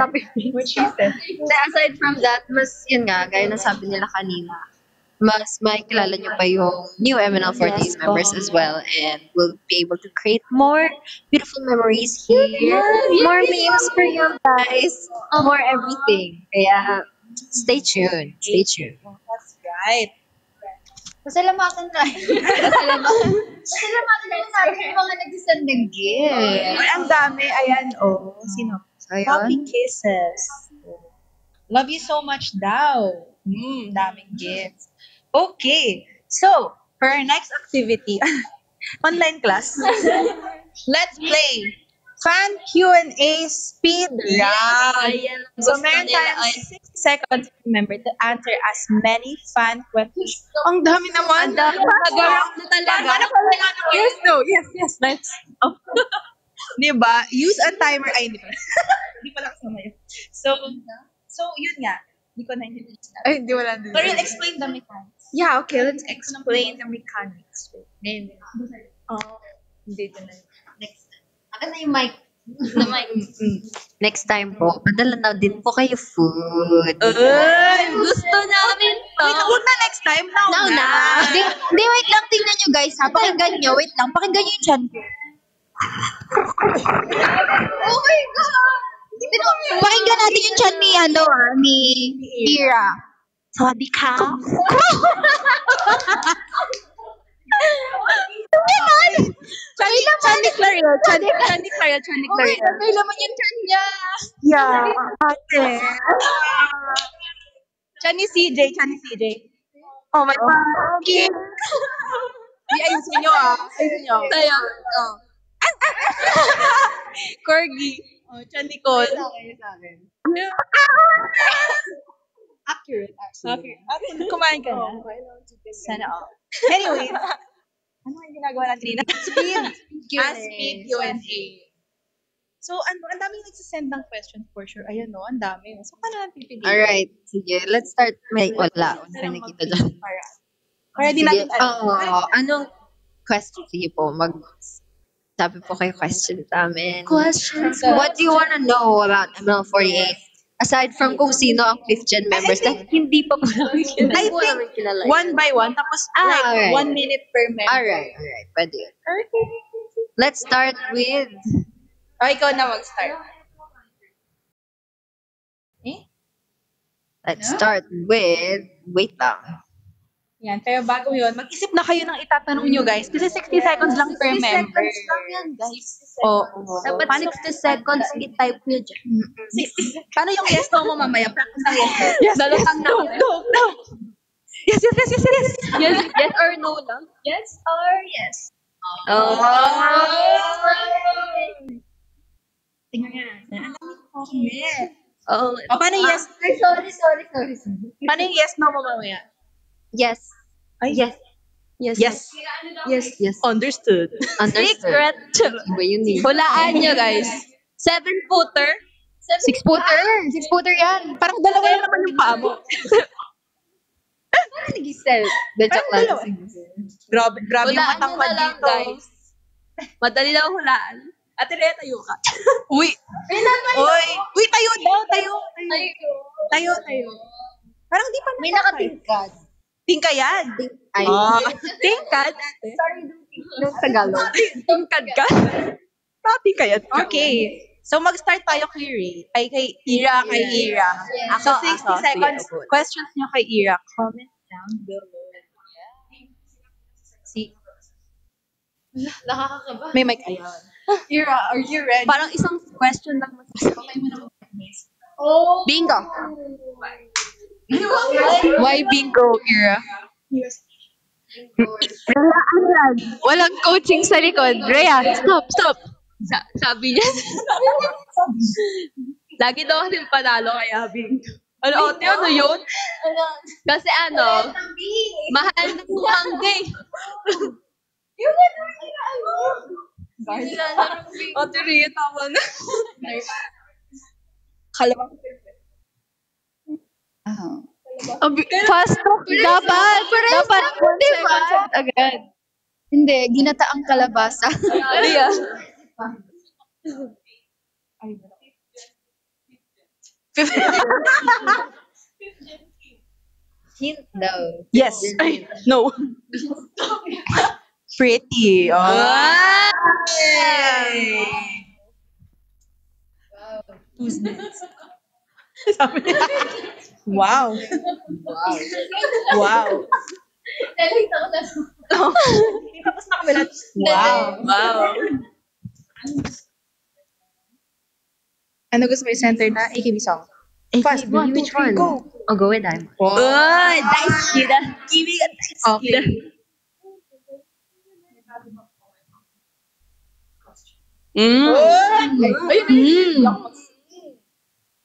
A: What she said.
B: Aside from that, mas, yun nga, gaya ng sabi nila kanina, mas makikilala nyo pa yung new MNL48 members as well, and we'll be able to create more beautiful memories here, more memes for you guys, more everything. Kaya, stay tuned. Stay tuned.
A: That's right.
C: Pasalamatan tayo. Pasalamatan tayo natin yung mga nagsisend ng gift.
A: Ay, ang dami. Ayan, oh. Sino? Poppy Kisses. Love you so much daw. Daming gifts. Okay. So, for our next activity, online class, let's play fan Q&A speed round. So, meron tayong 60 seconds, remember, to answer as many fan questions. Ang dami naman.
B: Ang dami. Nag-round na talaga.
A: Yes, no. Yes. Let's. Oh. Diba? Use a timer. Ay, hindi pa. Hindi pa lang kasama yun. So, yun nga. Hindi ko na-introduce na.
C: Ay, hindi wala din.
A: So, you'll explain the mechanics. Yeah, okay. Let's explain the mechanics.
C: Hindi.
A: Oh, hindi din na.
B: Next. Akin na yung mic. Next time po, padala na din po kayo food. Gusto namin to.
A: Wait, huwag na next time. Now na.
C: Hindi, wait lang. Tingnan nyo guys ha. Pakinggan nyo. Wait lang. Pakinggan nyo yung chan ko. Oh my God! Pakinggan natin yung chan ni, ni Ira.
B: Sabi ka?
A: Chandy Clario.
C: Okay, nagay naman yung chan niya.
A: Yeah. Ate. Chani CJ. Oh my God. Okay. Ayusin nyo Ayusin nyo.
B: Tayo.
A: Corgi. Oh, Chani Cole.
C: Accurate, actually.
A: Okay. Kumain ka na. Sana all. Anyway. Ano yung ginagawa natin dito? Speed Q&A. So, ang daming nagsisend ng questions for sure. Ayan no, ang dami. So, paano natin pipiliin?
B: Alright. Sige, let's start. May wala. Wala ka nakita dyan.
A: Para di natin
B: Anong question? Sige po, sabi po kayo question sa amin.
C: Questions.
B: What do you wanna know about ML48? Aside from kung sino ang 5th gen members, like, hindi pa po namin kilala.
F: I think one by one, tapos like
B: alright.
F: 1 minute per member.
B: Alright. Pwede yun. Let's start with...
F: O, ikaw na mag-start.
B: Let's start with... Wait lang.
F: Yan, pero bago yun, mag-isip na kayo ng itatanong nyo, guys. Kasi 60 seconds lang per member.
D: yan, guys.
F: Oo.
D: Dapat 60 seconds i-type nyo dyan.
F: Paano yung yes no mo mamaya? Practice ang yes.
B: Yes, dalawang na.
F: No. Yes.
B: Yes or no lang?
D: Yes or yes?
B: Oh.
F: Tingnan nga.
B: Oh.
F: O, paano yung yes?
D: Sorry.
F: Paano yung yes no mo mamaya?
B: Yes.
F: Ay,
B: Yes.
F: Yes. Understood.
B: Understood. Iba yun eh.
F: Hulaan nyo, guys. 7-footer.
C: 6-footer. 6-footer yan.
F: Parang dalawa lang naman yung paa mo.
B: Nag-isel. The joke lang.
F: dalawa. Grabe yung
B: Hulaan nyo
F: matangkad
B: na lang,
F: dito.
B: guys. Madali lang hulaan.
F: Ate Rhea, tayo ka. Uy, tayo daw. Tayo. Parang di pa
C: May nakatingkad.
F: Tingkayad.
B: Ay.
F: Tingkad, ate.
B: Yung Tagalog. Tingkad ka.
F: Tingkayad. Okay. So, mag-start tayo kay Ray. Kay Ira. So, 60 seconds.
B: Sige,
F: Questions nyo kay Ira. Comment down below.
B: Nakakakaba.
F: May mic. Ayan.
B: Ira, are you ready?
F: Parang isang question lang.
B: Bingo.
F: Why bingo, Ira?
B: Walang coaching sa likod. Rhea, stop. Sabi niya. Lagi daw kasi panalo kaya bingo. Ano yun? Kasi mahal na bumangga eh. Ate Rhea, tama na.
F: Kalabang.
B: Fast talk. Dapat. Dapat 1 second agad.
C: Hindi, ginataang kalabasa.
B: Rhea. Hint daw.
F: Yes. Ay, no. Pretty. Oh. Who's next? Sabi niya. Wow. Tapos na kami lahat. Wow. Ano gusto mo yung center na AKB song? Fast, 1, 2, 3, go.
B: Oh, go with I'm.
F: Oh, nice. Kimi ka nice. Okay.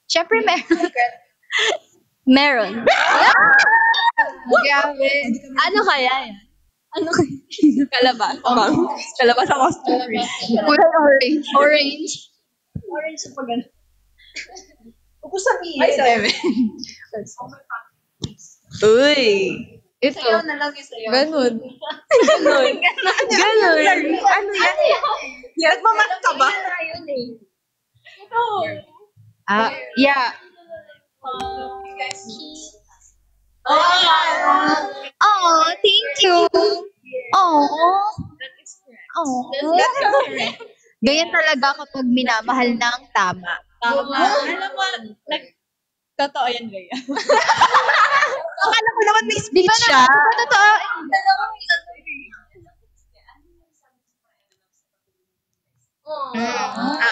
C: Siyempre,
D: Meron.
C: Grabe.
B: Ano kaya yan? Kalabas. Kalabas ako.
C: Kulay orange.
D: Orange pa ganun.
F: Ay, sorry. Uy.
B: Ito.
D: Na lang yung sayo.
B: Ganun.
F: Ano yan? Nagmamat ka ba?
D: Yun eh.
C: Yeah.
D: Oh, thank you.
C: Ganyan talaga kapag minamahal ng tama.
F: Alam mo, totoo yan, Rhea. Akala ko naman may speech siya.
C: Totoo.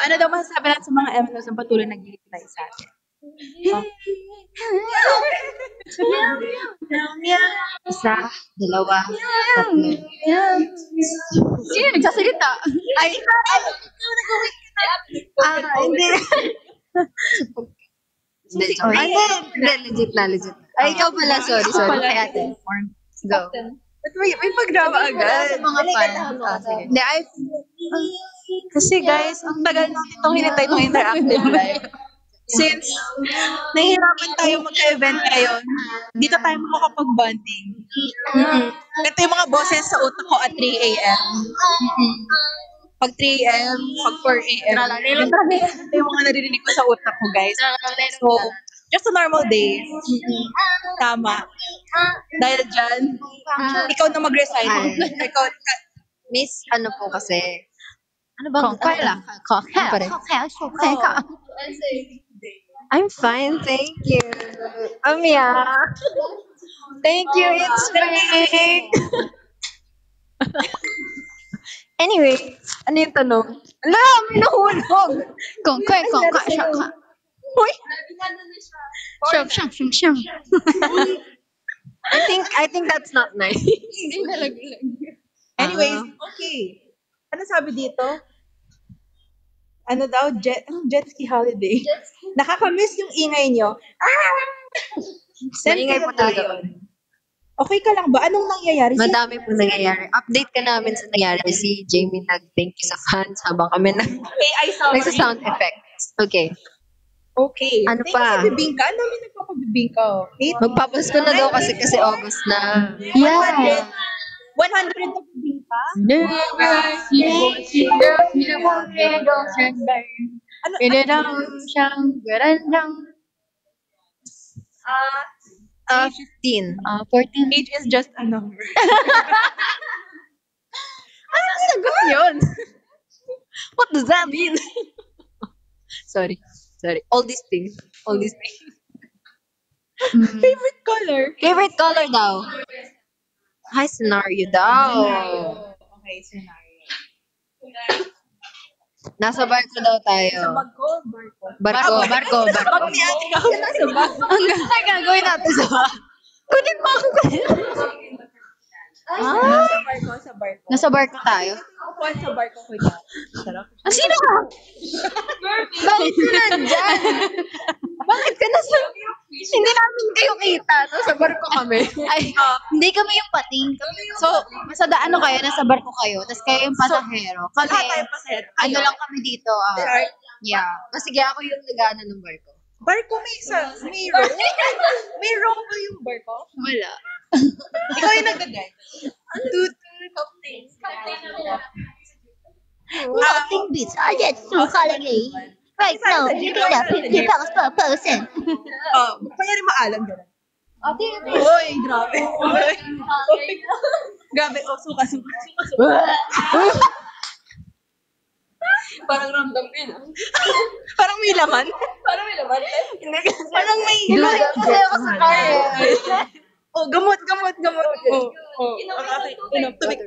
F: Ano daw masasabi natin sa mga MNOs na patuloy nag-iitlay sa atin?
C: Isa, dalawa, tatlo. Sino nagsasalita?
F: Ay, hindi.
B: Legit na. Ay, ikaw pala. Sorry. Kay ate. Go.
F: Ba't may pagdrama agad?
C: Sa mga fans.
F: Hindi, kasi guys, ang tagal natin itong hinintay itong interactive live. Since nahihirapan tayo magka-event ngayon, dito tayo makakapag-bonding. Ito yung mga boses sa utak ko at 3 a.m. Pag 3 a.m., pag 4 a.m. Ito yung mga naririnig ko sa utak ko, guys. So, just a normal day. Tama. Dahil dyan, ikaw na mag-resign. Ikaw,
B: Miss, ano po kasi, ano ba? I'm fine, thank you. Yeah. Thank you, it's me. Anyway, ano yung tanong? Ala, may nahulog. Uy, I think that's not nice.
F: anyways, okay. Ano sabi dito? Ano daw? Jet ski holiday. Nakakamiss yung ingay nyo. Send
B: Maingay
F: kayo
B: po talaga.
F: ngayon. Okay ka lang ba? Anong nangyayari?
B: Madami po nangyayari. Update ka namin sa nangyayari. Si Jamie nag-thank you sa fans habang kami
F: AI summary.
B: nagsa-sound effects. Okay.
F: Okay.
B: Ano
F: Thank
B: pa?
F: you sa bibingka. Ano namin nagpapabibingka?
B: Magpapasko na daw kasi August na.
F: 100 na bibingka? Ano?
B: 15.
D: 14.
F: Age is just a number.
B: Sagot yun. What does that mean? Sorry. All these things.
F: Favorite color?
B: Favorite color daw? Hi, scenario daw.
F: Okay, scenario.
B: Nasa barko daw tayo. Barko.
F: Bakit ni ate ka nasa bag?
B: Ang gagawin natin sa barko. Kunin mo ako.
F: Sa barko.
B: Nasa barko tayo.
F: Upuan sa barko ko niya. Sarap.
B: Sino ka? Bakit ka nandyan? Bakit ka nasa... Hindi namin kayo kita. Nasa barko kami.
C: Ay, hindi kami yung pating. So, nasa ano kayo, nasa barko kayo, tapos kayo yung pasahero. Kami,
F: Lahat tayo pasahero.
C: ano lang kami dito.
F: Sorry.
C: Yeah.
B: Sige, ako yung nag-ano ng barko.
F: Barko may row? May row ba yung barko?
C: Wala.
F: Ikaw yung nagdagay.
D: Nothing beats our jet ski holiday. Right now, picking up 50 pounds per person.
F: Kaya rin maalam gano'n. Uy, grabe. Grabe, suka.
B: Parang ramdam ko yun.
F: Parang may laman.
B: Hindi kasi.
F: Parang may...
B: Kasi ako sa car.
F: Gamot. Okay, tubig.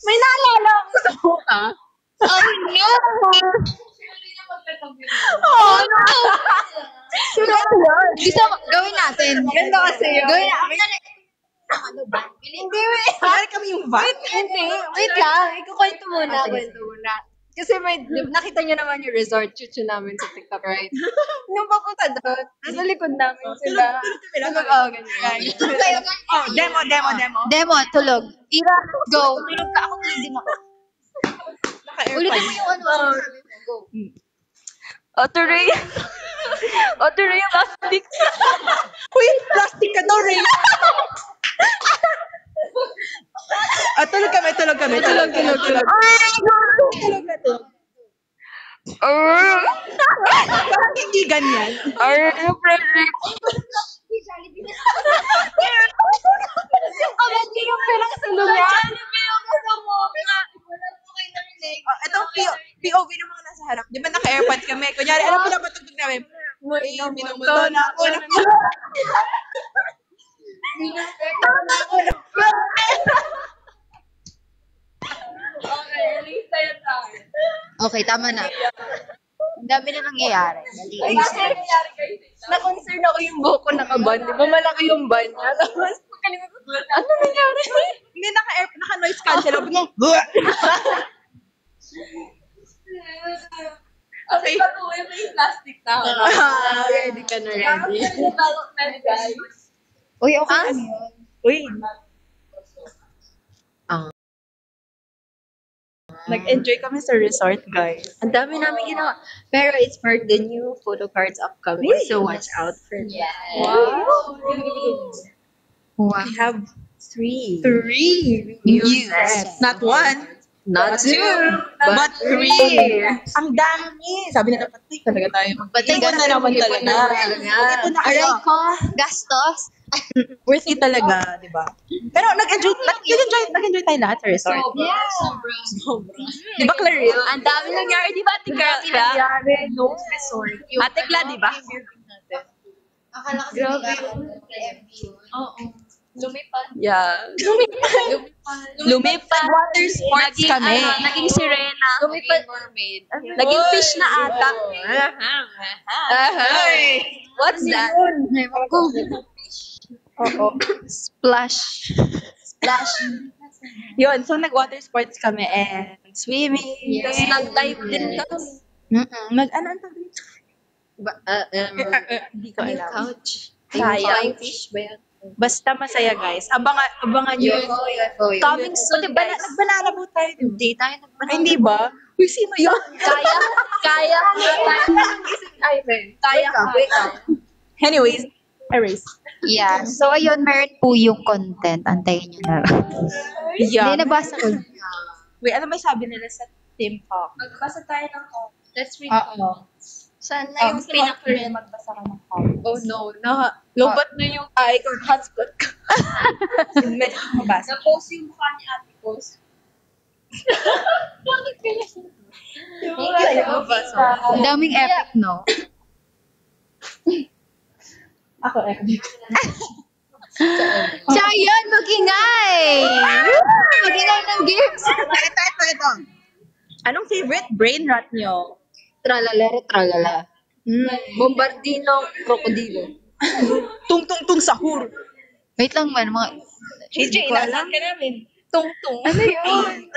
B: May naalala ako sa mukha.
C: Oh no!
B: Oh, no!
C: Gusto mo, gawin natin.
B: Ganda kasi yun.
C: Gawin natin.
B: Hindi, wait.
F: Kaya kami yung van.
B: Hindi. Wait lang. Ikukwento muna. Kasi nakita niyo naman yung resort chuchu namin sa TikTok, right? Nung papunta doon, nasa likod namin sila. Ganyan.
F: Demo.
C: Demo, tulog. Ira, go. Tulog ka ako, tulog din ako. Ulitin mo yung ano. Go.
B: Oturay plastic.
F: Uy, plastic ka daw, Ray. Tulog kami. Tulog. Parang hindi ganyan.
B: Kamati yung perang sa lugar.
F: Itong POV ng mga nasa harap. Di ba naka-airpods kami? Kunyari, alam mo na patugtog namin. Minuto na ako.
C: Okay, tama na. Ang dami na nangyayari. Dali.
B: Na-concern ako yung buhok ko nakaban. Di ba malaki yung ban niya? Tapos, pagkalimut ko, ano nangyari?
F: Hindi naka-noise cancel. Okay.
A: May plastic na.
B: Ready ka na, ready.
A: Development, guys.
C: Uy, okay lang yun.
F: Uy.
B: Ah.
F: Nag-enjoy kami sa resort, guys.
B: Ang dami namin ginawa. Pero it's for the new photo cards upcoming. So watch out for that.
F: Wow.
C: Wow.
F: We have three
B: Three
F: new
C: New
F: sets.
C: sets.
F: Not one.
B: Not two,
F: But three. Ang dami. Sabi nila, patay talaga tayo. Ipon na naman talaga. Ipon na kayo.
C: Aray ko, gastos.
F: Worth it talaga, di ba? Pero nag-enjoy tayo lahat sa resort. Di ba, Claril?
B: Ang dami nangyari, di ba, Ate Carla?
F: No resort. Ate Cla, di ba?
C: Akala ko grabe.
B: Yeah.
F: Lumipad. Water sports kami.
B: Naging sirena. Mermaid. Naging fish na ata. What's that?
F: Oo.
C: Splash.
F: Yun, so nag-water sports kami and swimming.
B: Tapos nag-dive din kami.
F: Ano ang tawag dito? Hindi ko
B: Yung
F: alam.
B: couch.
F: Sayang.
B: Flying fish ba yan?
F: Basta masaya, guys. Abangan nyo. Coming soon, guys. Nagbanana po tayo.
B: Hindi tayo
F: Ay, hindi ba? Uy, sino yun?
B: Kaya.
F: Anyways, erase.
C: Yeah. So, ayun, meron po yung content. Antayin nyo na lang.
F: Yeah.
C: Hindi, nabasa ko.
F: Wait, ano may sabi nila sa Team Talk?
B: Magbasa tayo ng comment. Let's read
F: Oo.
B: Saan na yung pinaka-
F: Magbasa ka ng comment.
B: Oh no, lobat na yung hotspot ko.
F: Medyo mabasa.
B: Na-post yung mukha ni Ate Post. Bakit kaya?
C: Ang daming epic, no?
F: Ako,
C: Tsaka yan, mag-ingay! Mag-ingay ng gears!
F: Ito. Anong favorite brain rot nyo?
C: Tralala.
B: Bombardino, krokodilo.
F: Tung sahur.
C: Wait lang man, mga...
F: HJ, inasan ka namin.
B: Tung-tung.
C: Ano yun?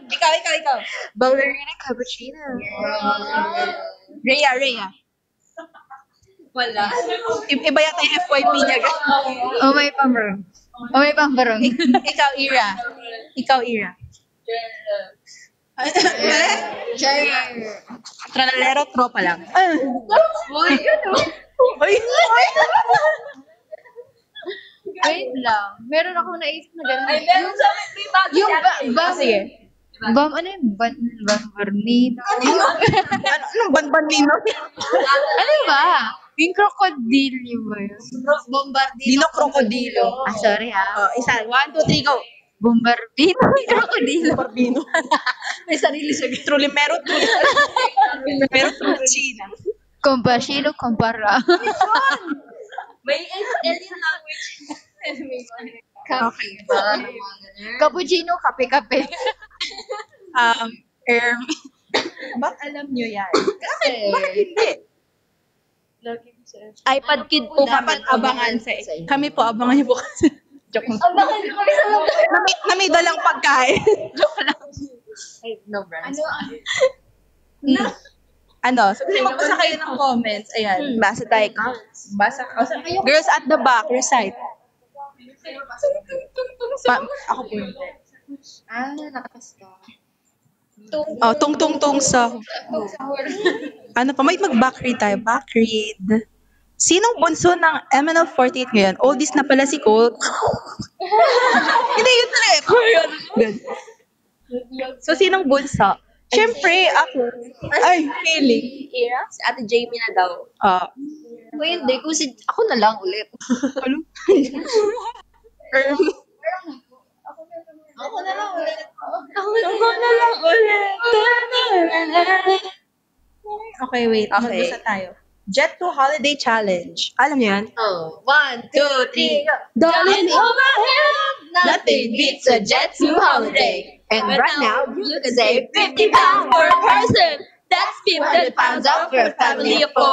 F: Ikaw.
B: Ballerina cappuccino.
F: Rhea.
B: Wala.
F: Iba yata yung FYP niya, guys.
C: Oh, may pambarong.
F: Ikaw, Ira. Tranalero, tropa lang.
B: Uy, yun o.
F: Uy!
C: Wait lang. Meron ako naisip na gano'n.
B: Ay, meron sa may bago
C: Yung
F: Ah, sige.
C: ano yung Bernino?
F: Anong banban nino?
C: Ano ba? Yung crocodile ba yun?
F: Dino krokodilo.
C: Ah, sorry ha.
F: Oh, isa. 1, 2, 3, go.
C: Bombardino. Crocodile.
F: Barbino.
B: May sarili siya.
F: Trulimero, truchina.
C: Compasino, compara.
B: May alien language.
F: Okay.
C: Cappuccino, kape-kape.
F: Ba't alam nyo yan?
B: Kasi,
F: Bakit hindi?
B: iPad kid po
F: Dapat abangan sa kami po, abangan niyo po kasi. Joke lang.
B: Abangan ko kami sa lugar.
F: Na may dalang pagkain. Joke lang.
B: No brands.
F: So kasi magbasa kayo ng comments. Ayan.
B: Basa tayo ka.
F: Basa. Girls at the back, recite. Ako po yun.
C: Nakakasta.
F: Oh, tung sa. Ano pa? May mag-back read tayo. Back read. Sinong bunso ng MNL48 ngayon? Oldies na pala si Cole. Hindi, yun talaga. Good. So, sinong bunso? Siyempre, ako. Ay, feeling.
B: Si Ate Jamie na daw.
C: Hindi, kasi ako na lang ulit.
B: Ako na lang ulit.
F: Okay, wait.
B: Okay.
F: Magbasa tayo. Jet to Holiday Challenge. Alam niyo yan?
B: Oh, 1, 2, 3, go.
C: Darling,
B: overhead, nothing beats a jet to holiday.
C: And right now,
B: you can save 50 pounds for a person. That's 50 pounds off for a family of 4.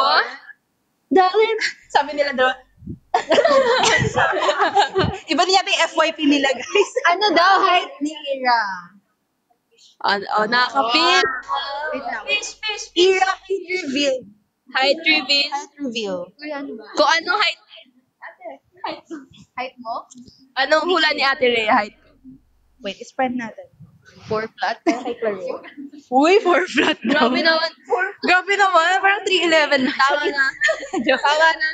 B: Darling,
F: Sabi nila daw. Iba din yata yung FYP nila, guys.
C: ano daw height ni Ira?
B: nakaka-feel.
C: Wait lang.
F: Ira, height reveal.
B: Height reveal.
F: Height reveal.
C: Uy, ano ba?
B: Kung anong height,
C: Height mo?
B: anong hula ni Ate Rhea height?
F: Wait, spread natin.
C: 4 flat.
F: Uy, 4 flat daw.
B: Grabe naman.
F: Grabe naman. Parang 3'11 na.
B: Tawa na. Tawa na.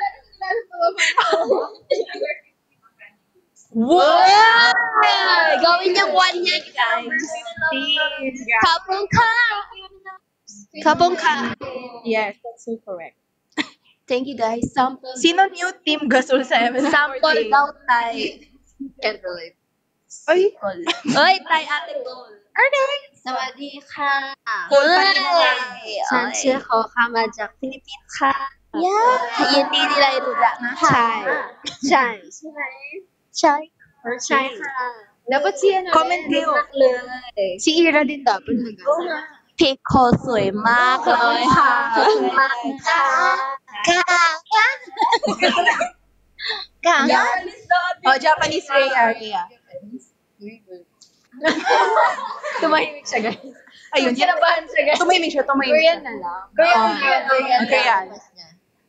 B: Wow! Gawin niyang 1 yan, guys. Kapong ka.
F: Yes, that's so correct.
B: Thank you, guys. Sample.
F: Sino new team Gasol sa MNR?
B: Sample daw, Tay. Can't relate.
F: Ay,
B: Oy, Tay, ate Cole.สวัสดีค่ะ
F: Cole pa rin na.
B: ฉันชื่อโคค่ะมาจากฟิลิปปินส์ค่ะยินดีที่ได้รู้จักนะคะใช่ใช่ใช่ใช่ค่ะ dapat siya na
F: Comment kayo.
B: เลย
C: Si Ira din dapat mag-gasol.
B: พี่โคสวยมากเลยค่ะขอบคุณมากค่ะ
F: Oh, Japanese Rhea.
B: tumahimik siya, guys.
F: Ayun,
B: Kinabahan siya, guys.
F: tumahimik siya.
B: Korean na lang. Korean.
F: Korean.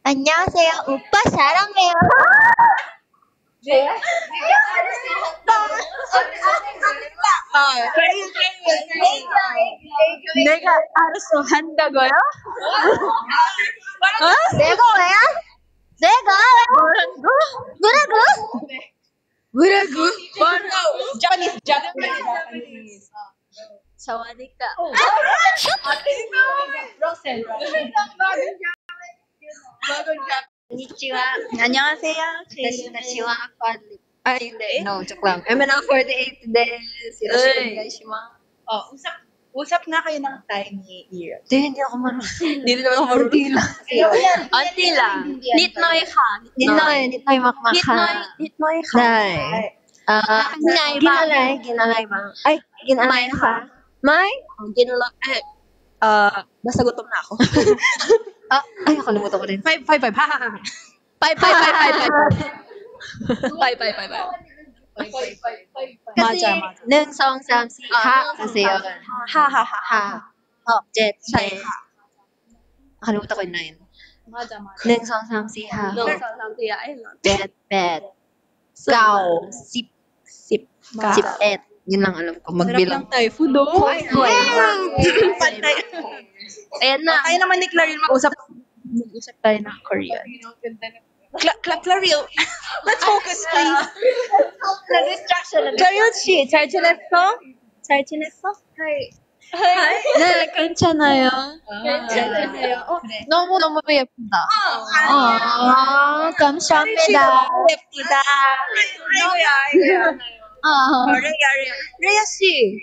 C: 안녕하세요. 오빠 사랑해요.
F: 내가 알아서 한다고요?
C: 내가 왜요? 내가 뭐라고?
F: Japanese.
B: 사와디카. Konnichiwa.
F: 안녕하세요.
B: Konnichiwa. Ay, hindi. No, joke lang. MNL48 です。よろしくお願いします。
F: Oh, usap nga kayo ng Thai ni Ira.
B: Hindi ako marunong.
F: Hindi naman ako marunong.
B: Auntie lang. Nitnoy ka. Nitnoy makmak ka. Nitnoy ka. Ginalay ba? Ay, ginalay ka. May? Ginalay.
F: Basta gutom na ako.
B: Ay, nakalimutan ko din.
F: 5.
B: Kasi,
F: 맞아.
B: 1, 2, 3, 4, ha. Kasi yun.
F: 하하하.
B: Ha. 6, 7, 8. Nakalimutan ko yung 9.
F: 맞아.
B: 1, 2, 3, 4, ha. 8, 8. 9, 10, 11. Yun lang alam ko. Magbilang.
F: Thai food, oh.
B: Pantay. Ayan na.
F: Kaya naman ni Claril mag-usap tayo ng Korean. Claril, let's focus, please. Claril 씨, 잘 지냈어?
B: 네, 괜찮아요. 너무 예쁘다.
C: 감사합니다.
F: 예쁘다. 아이고야. 레야 씨.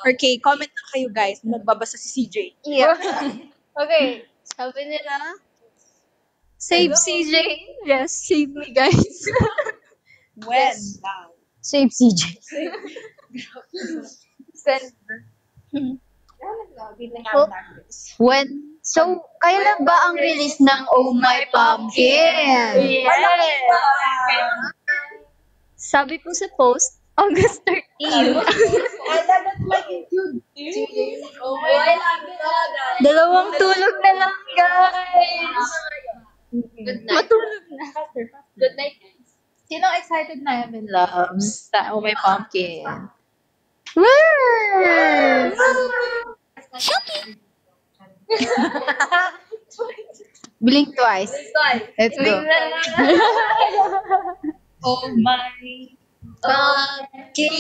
F: Okay, comment na kayo guys. Nagbabasa si CJ.
D: Okay. Sabi nila, save CJ. Yes, save me, guys.
F: When?
C: Save CJ. When? So, kailan ba ang release ng Oh My Pumpkin?
D: Sabi ko sa post, August 13. Dalawang tulog na lang, guys. Matulog na. Good night, guys.
C: Sino excited na Evan Loves sa Oh My Pumpkin? Blink twice. Let's go.
B: Oh my pumpkin.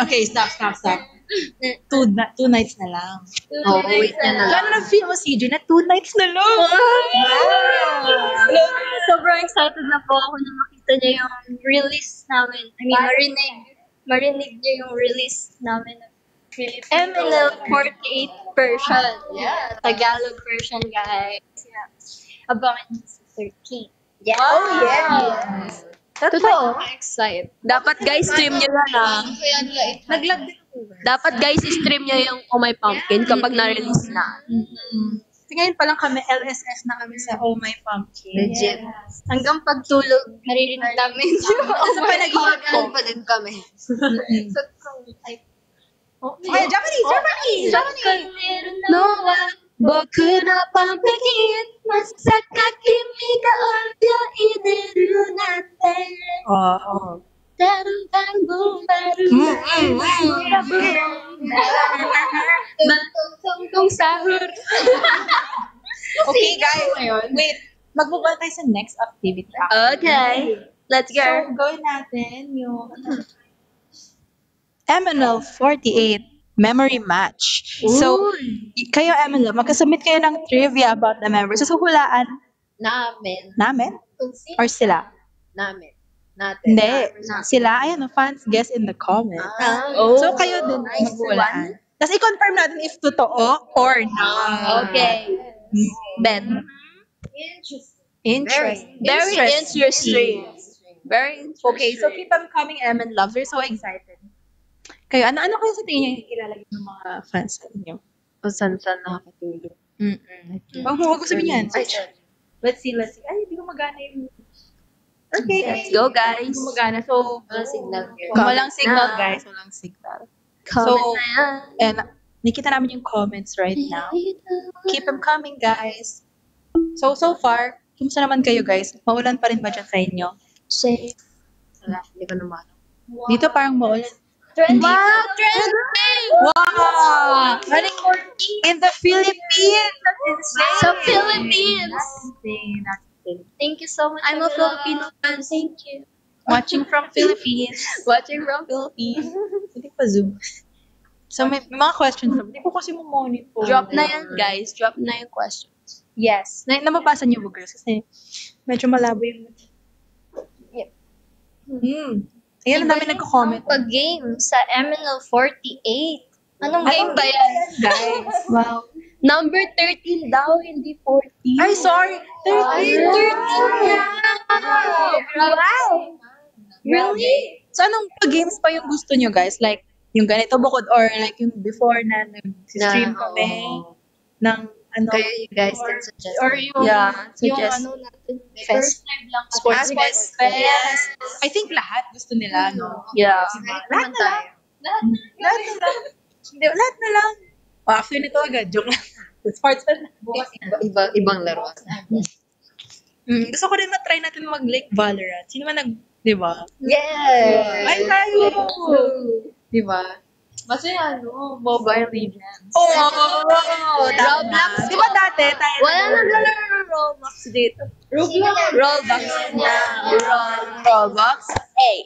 F: Okay, stop. Two nighs na lang.
B: Oh, wait na lang.
F: Gano'n ang feel mo, CJ, na 2 nights na lang?
D: Sobrang excited na po ako na makita niya yung release namin. I mean, marinig niya yung release namin ng MNL48 version. Yeah, Tagalog version, guys. Yeah. Abangan niyo sa 13. Yeah.
B: Oh, yeah.
C: Totoo.
D: Excited.
B: Dapat guys, stream nyo yan ah.
F: Naglag din.
B: Dapat guys, stream nyo yung Oh My Pumpkin kapag na-release na.
F: Kasi ngayon pa lang kami, LSS na kami sa Oh My Pumpkin.
B: Legit.
D: Hanggang pagtulog, naririnig namin.
F: Sa panaginip ko.
B: Pa din kami.
F: Okay, Japanese!
D: No one 僕のパンプキンまさか君が泳いでるなんて
F: Oo.
D: Darong tanggong Tungtong sahur.
F: Okay, guys. Wait. Mag-move on tayo sa next activity.
B: Okay. Let's
F: So,
B: go.
F: gawin natin yung MNL 48 Memory Match. So, kayo, MNL, magkasubmit kayo ng trivia about the members. So, hulaan namin? Or sila?
B: Namin. Natin.
F: Hindi. Sila, ayan, fans, guess in the comments. So, kayo din maghulaan. Tapos, i-confirm natin if totoo or not.
B: Okay.
F: Bet. Interesting.
B: Very interesting. Very interesting.
F: Okay, so keep on coming, MN Loves. We're so excited. Kayo, ano kayo sa tingin niyo yung ilalagay ng mga fans sa inyo?
B: Kung saan nakakatulog.
F: Huwag ko sabihin yan.
B: Ay, sorry.
F: Let's see. Ay, hindi ko magana yung... Okay.
B: Let's go, guys.
F: Hindi ko magana. So,
B: Walang signal here.
F: walang signal,
B: na.
F: guys. Walang signal.
B: Comment
F: So,
B: na yan.
F: and nakita namin yung comments right now. Keep them coming, guys. So far, kumusta naman kayo, guys? Maulan pa rin ba dyan sa inyo?
D: Safe.
B: Wala, hindi ko naman.
F: Dito parang maulan.
D: Trending.
F: Wow! Trending! Wow! Running in the Philippines! That's insane!
D: Sa Philippines.
F: That's insane.
D: Thank you so much.
B: I'm a Filipino fan.
D: Thank you.
F: Watching from Philippines.
B: Watching from Philippines.
F: Hindi pa Zoom. So, may mga questions naman. Hindi ko kasi mo-monitor.
B: Drop na yan, guys. Drop na yung questions.
F: Yes. Nababasa niyo ba, girls? Kasi medyo malabo yung...
B: Yep.
F: Ayan, ang dami nagko-comment.
D: Pag-game sa MNL 48. Anong game ba yan?
F: Guys.
D: Wow. Number 13 daw, hindi 14.
F: Ay, sorry.
D: 13. Wow. Really?
F: So, anong pag-games pa yung gusto niyo, guys? Like, yung ganito bukod or like yung before na nag-stream kami ng ano.
B: Kayo, you guys can suggest.
D: Or yung,
B: suggest.
D: natin.
B: Fest.
D: First live lang.
B: Sports fest.
F: Yes. I think lahat gusto nila, no?
B: Yeah.
F: Lahat na lang. Lahat na lang. Hindi, lahat na lang. Oh, after nito agad, joke lang. Sports fest na.
B: Ibang laro.
F: Gusto ko rin na-try natin mag-like Valorant. Sino man di ba?
B: Yes!
F: Ay, tayo!
B: Di ba? Masaya, Mobile Legends.
F: Roblox. Di ba dati tayo?
B: Wala naglalaro ng Roblox dito. Roblox na. Roblox. Hey.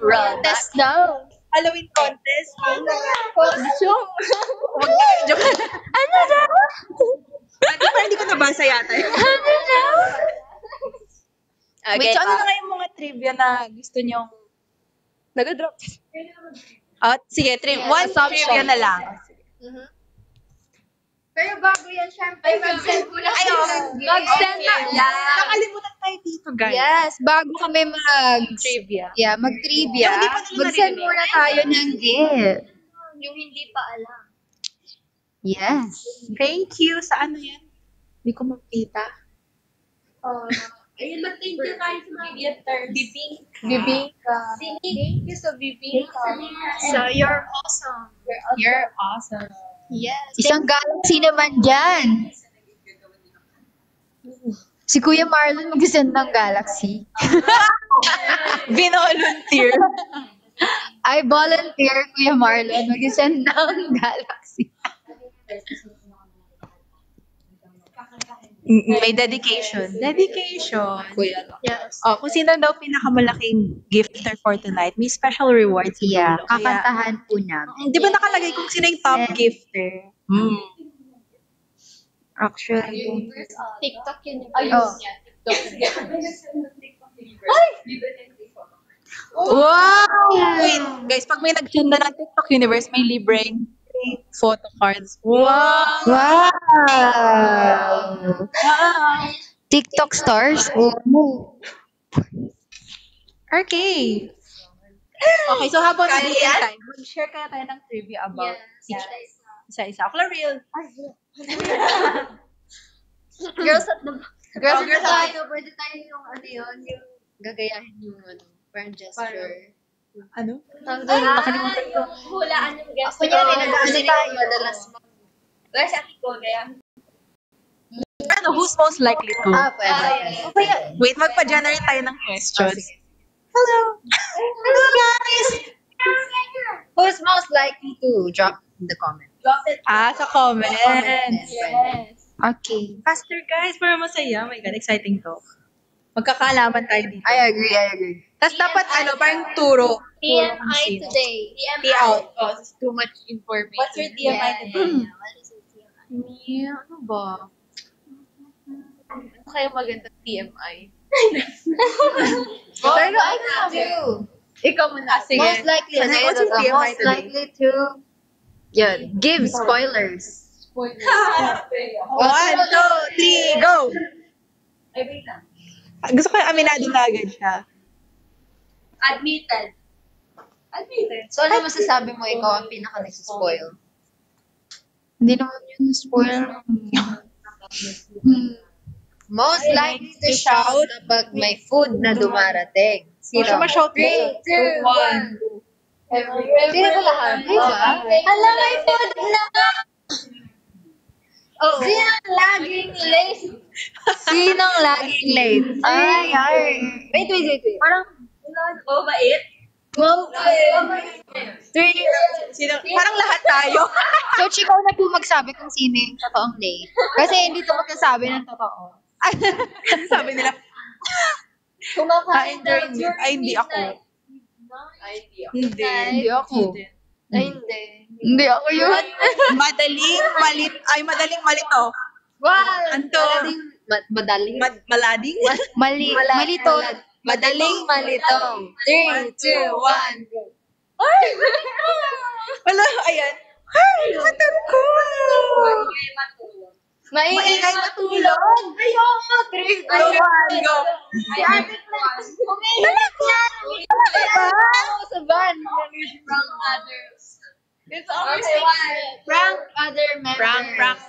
B: Roblox.
D: Test daw.
F: Halloween contest. Joke.
B: Ano daw?
F: Hindi ko nabasa yata.
B: Ano daw?
F: Wait, so ano na nga yung mga trivia na gusto nyong nag-drop? Sige, one trivia na lang.
D: Pero bago yan, syempre, mag-send muna kayo.
B: Mag-send na. Yeah.
F: Nakalimutan tayo dito, guys.
C: Yes, bago kami
F: Trivia.
C: mag-trivia,
F: Pero hindi pa nila
C: mag-send
F: narinig.
C: muna tayo ng gift.
D: Yung hindi pa alam.
C: Yes.
F: Thank you. Sa ano yan? Hindi ko makita.
D: Ayun, mag-thank you tayo sa mga gifters.
F: Bibingka.
D: Thank you sa Bibingka.
B: So, you're awesome.
F: You're awesome.
D: Yes.
C: Isang galaxy naman dyan. Si Kuya Marlon mag-send ng galaxy.
F: Volunteer.
C: I volunteer, Kuya Marlon, mag-send ng galaxy.
F: May dedication. Dedication.
B: Kuya.
D: Yes.
F: Oh, kung sino daw pinakamalaking gifter for tonight, may special rewards.
C: Yeah,
F: Kaya,
C: kakantahan po namin.
F: di ba nakalagay kung sino yung top gifter? Actually.
D: TikTok yun.
C: Oh.
F: Wow! Wait, guys, pag may nagtunda ng TikTok Universe, may libreng photo cards. Wow!
C: Wow!
F: Wow!
C: TikTok stars?
F: Okay. Okay, so habang nag-time, mag-share kaya tayo ng trivia about isa-isa. Ako lang real.
D: Girls at the
B: Girls,
D: Girls
B: tayo, pwede tayo yung yung gagayahin yung parang gesture.
F: Ano?
B: Nandun, nakalimutan ko.
A: Hulaan yung guest.
C: Kunyari, nag-ano tayo.
B: Madalas.
A: Wala si ate ko, kaya.
F: Ano, who's most likely to?
C: Pwede.
F: Wait, magpa-generate tayo ng questions. Hello! Hello, guys!
C: Who's most likely to drop in the comment?
F: Sa comments.
A: Yes.
C: Okay.
F: Faster, guys, para masaya. Oh my God, exciting to. Magkakaalaman tayo dito.
C: I agree.
F: Tapos dapat, parang turo.
A: TMI today.
F: Tea out. Oh,
B: Too much information.
A: What's your TMI today?
B: What is your TMI? Ano ba? Ano kaya magandang TMI?
C: Pero I have you.
B: Ikaw muna. Sige.
C: Most likely,
F: Ano, what's your TMI
C: most
F: today?
C: likely to give spoilers.
F: 1, 2, 3, go!
A: Ay, wait lang.
F: Gusto ko yung aminado na agad siya.
A: Admitted.
C: So, ano masasabi mo ikaw ang pinaka nagsispoil? Hindi naman yun spoil. Most likely to shout kapag may food na dumarating.
F: Siya ma-shout mo.
C: 3, 2, 1. Sino ba lahat? Ay ba?
D: Hala, may food na!
C: Oh.
D: Sinang laging late?
C: Sinong laging late? Ay. Wait. Parang,
A: Oh, bait?
F: Parang lahat tayo.
C: so, ikaw na po magsabi kung sino yung totoong late. Kasi hindi to magsasabi ng totoo.
F: Ano sabi nila?
D: Kumakain
F: Enjoy me. Ay, hindi ako. Hindi ako.
B: Ay, hindi.
C: Hindi ako yun.
F: Madaling malito.
C: Wow!
F: Anto.
B: Madaling.
F: Malading?
C: Malito.
F: Madaling
C: Malito. 3, 2, 1, go.
F: Wala, ayan. Ay, matag ko.
C: Maingay matulog. Ayoko. 3, 2, 1, go.
A: Si ate ko.
C: Umiiyak yan. Sa van.
A: Wrong others. It's our
D: Okay,
C: Prank other members.
F: Prank.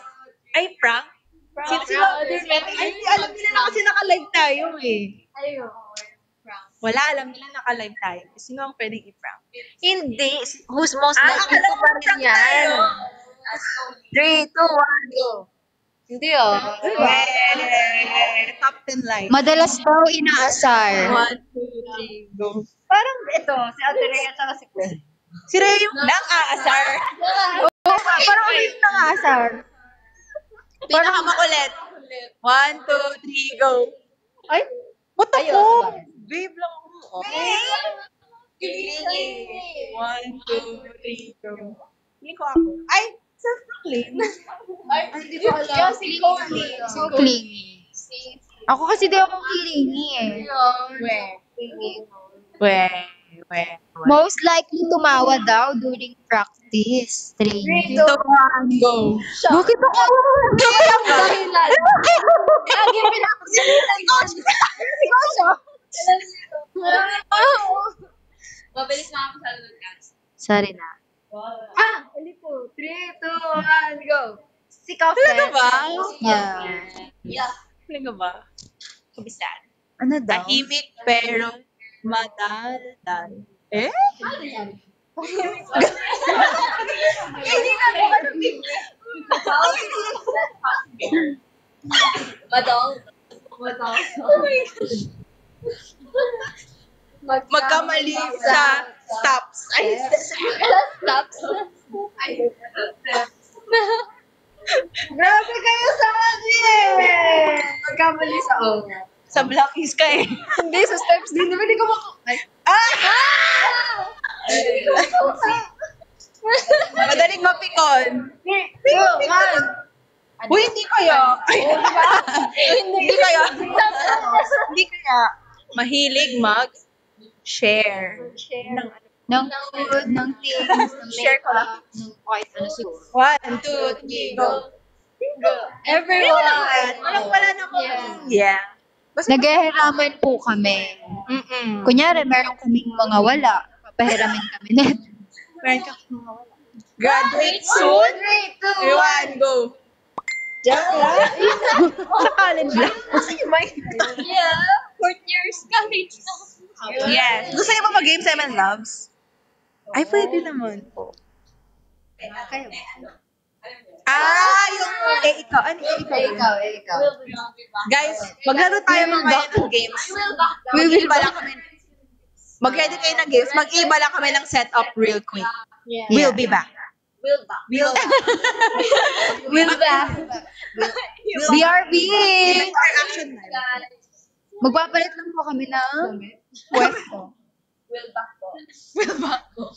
F: Ay, prank? Sino? Ay, hindi alam nila na kasi naka-live tayo eh. Wala, alam nila naka-live tayo. Sino ang pwedeng i-prank?
B: Hindi. Who's most
F: Ah,
B: likely
F: akala
B: to
F: ko
B: pa rin
F: prank
B: yan?
F: tayo.
B: 3, 2, 1, go. Hindi
F: Top 10 live.
C: Madalas daw inaasar.
F: 1, 2, 3, go.
B: Parang ito, si Ate Rhea at si Chris.
F: Si Rhea yung nang-aasar.
C: Parang ano yung nangasar?
F: Pinakamakulit. 1, 2, 3, go.
B: Ay,
F: Ba't
B: Ayun,
F: ako?
B: sabagay.
F: Babe lang ako. Kilingi. 1, 2, 3, go. Hindi ko ako. Ay, self-proclaim.
C: Hindi ko alam. So clingy. Ako kasi di ako clingy eh. Most likely tumawa daw during practice. 3, 2,
F: 1, go.
C: Bakit ako?
B: dahilan.
C: Lagi
A: Mabilis makakasalunod ka.
C: Sorry na.
B: Hali po. 3, 2, 1, go.
C: Si Coffee.
F: Talaga ba?
C: Yeah.
F: Talaga ba? Kabisan.
C: Ano daw?
F: Tahimik pero madaldal. Eh? Magkamali sa stops. Ay,
B: Grabe kayo sa akin! Magkamali sa
F: sa blacklist ka eh.
B: Hindi, sa steps din. Di ba di ko
F: Madaling mapikon.
B: 3, 2, 1.
F: Uy, hindi kaya. Hindi kaya. Hindi kaya. Mahilig mag-share.
C: Ng food, ng things, ng
F: Share ko
C: makeup, ng kahit ano siguro.
F: 1, 2, 3, go.
C: Everyone!
F: Wala na po. Yeah.
C: Naghihiraman po kami.
F: Mm-mm.
C: Kunyari, meron kaming mga wala. Papahiramin kami net.
F: Graduate soon. 3, 2, 1, go.
B: Joke lang.
F: Sa college lang.
A: Yeah, 4 years college na. Yes.
F: Gusto niyo ba mag-game 7 Loves? Ay, pwede naman po. Ikaw. Ano ikaw?
C: Ikaw.
F: Guys, maglaro tayo mamaya ng games. Mag-iiba lang kami. Mag-ready kayo ng games. Mag-iiba lang kami ng setup real quick. We'll be back. We'll
C: back. BRB!
F: Our action live.
C: Magpapalit lang po kami ng pwesto.
F: We'll back po.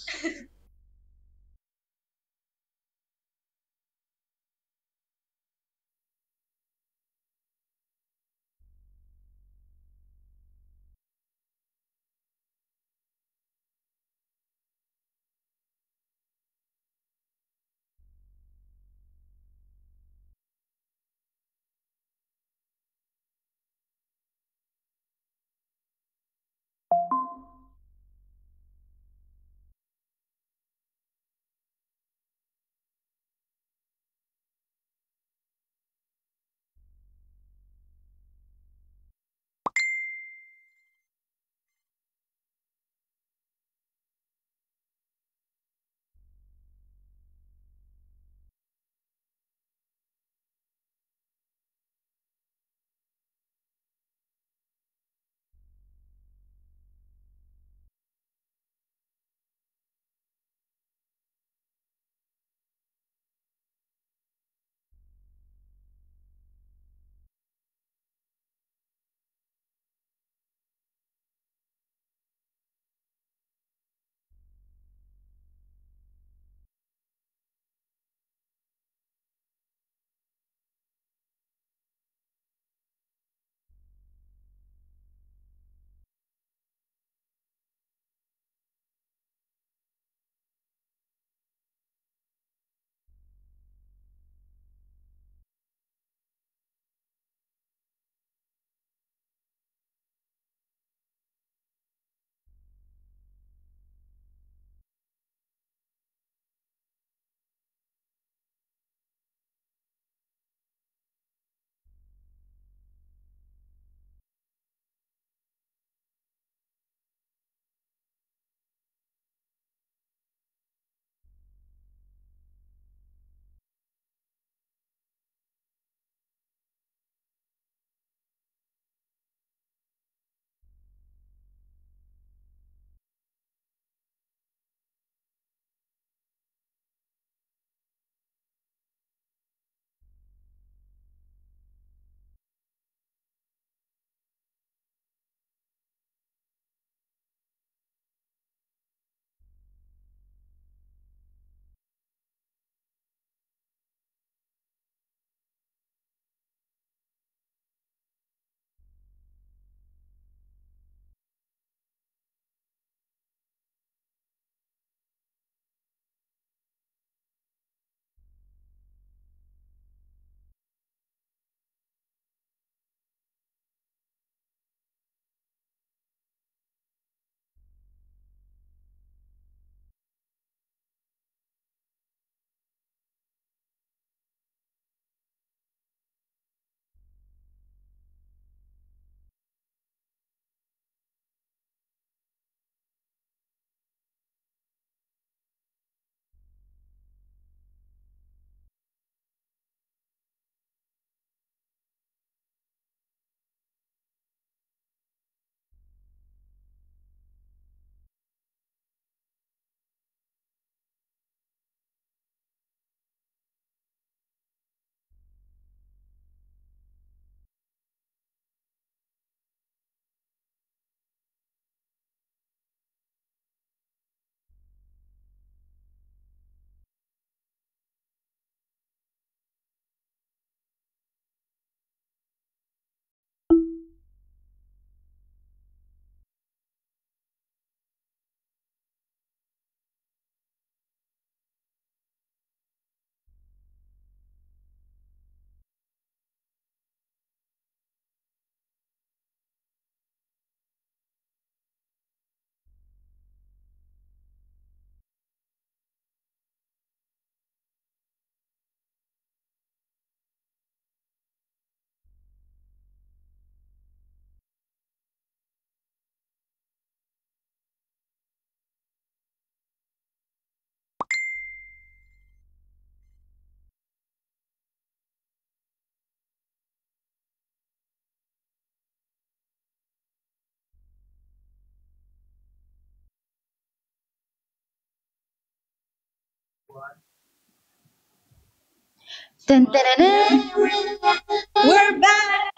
F: We're back!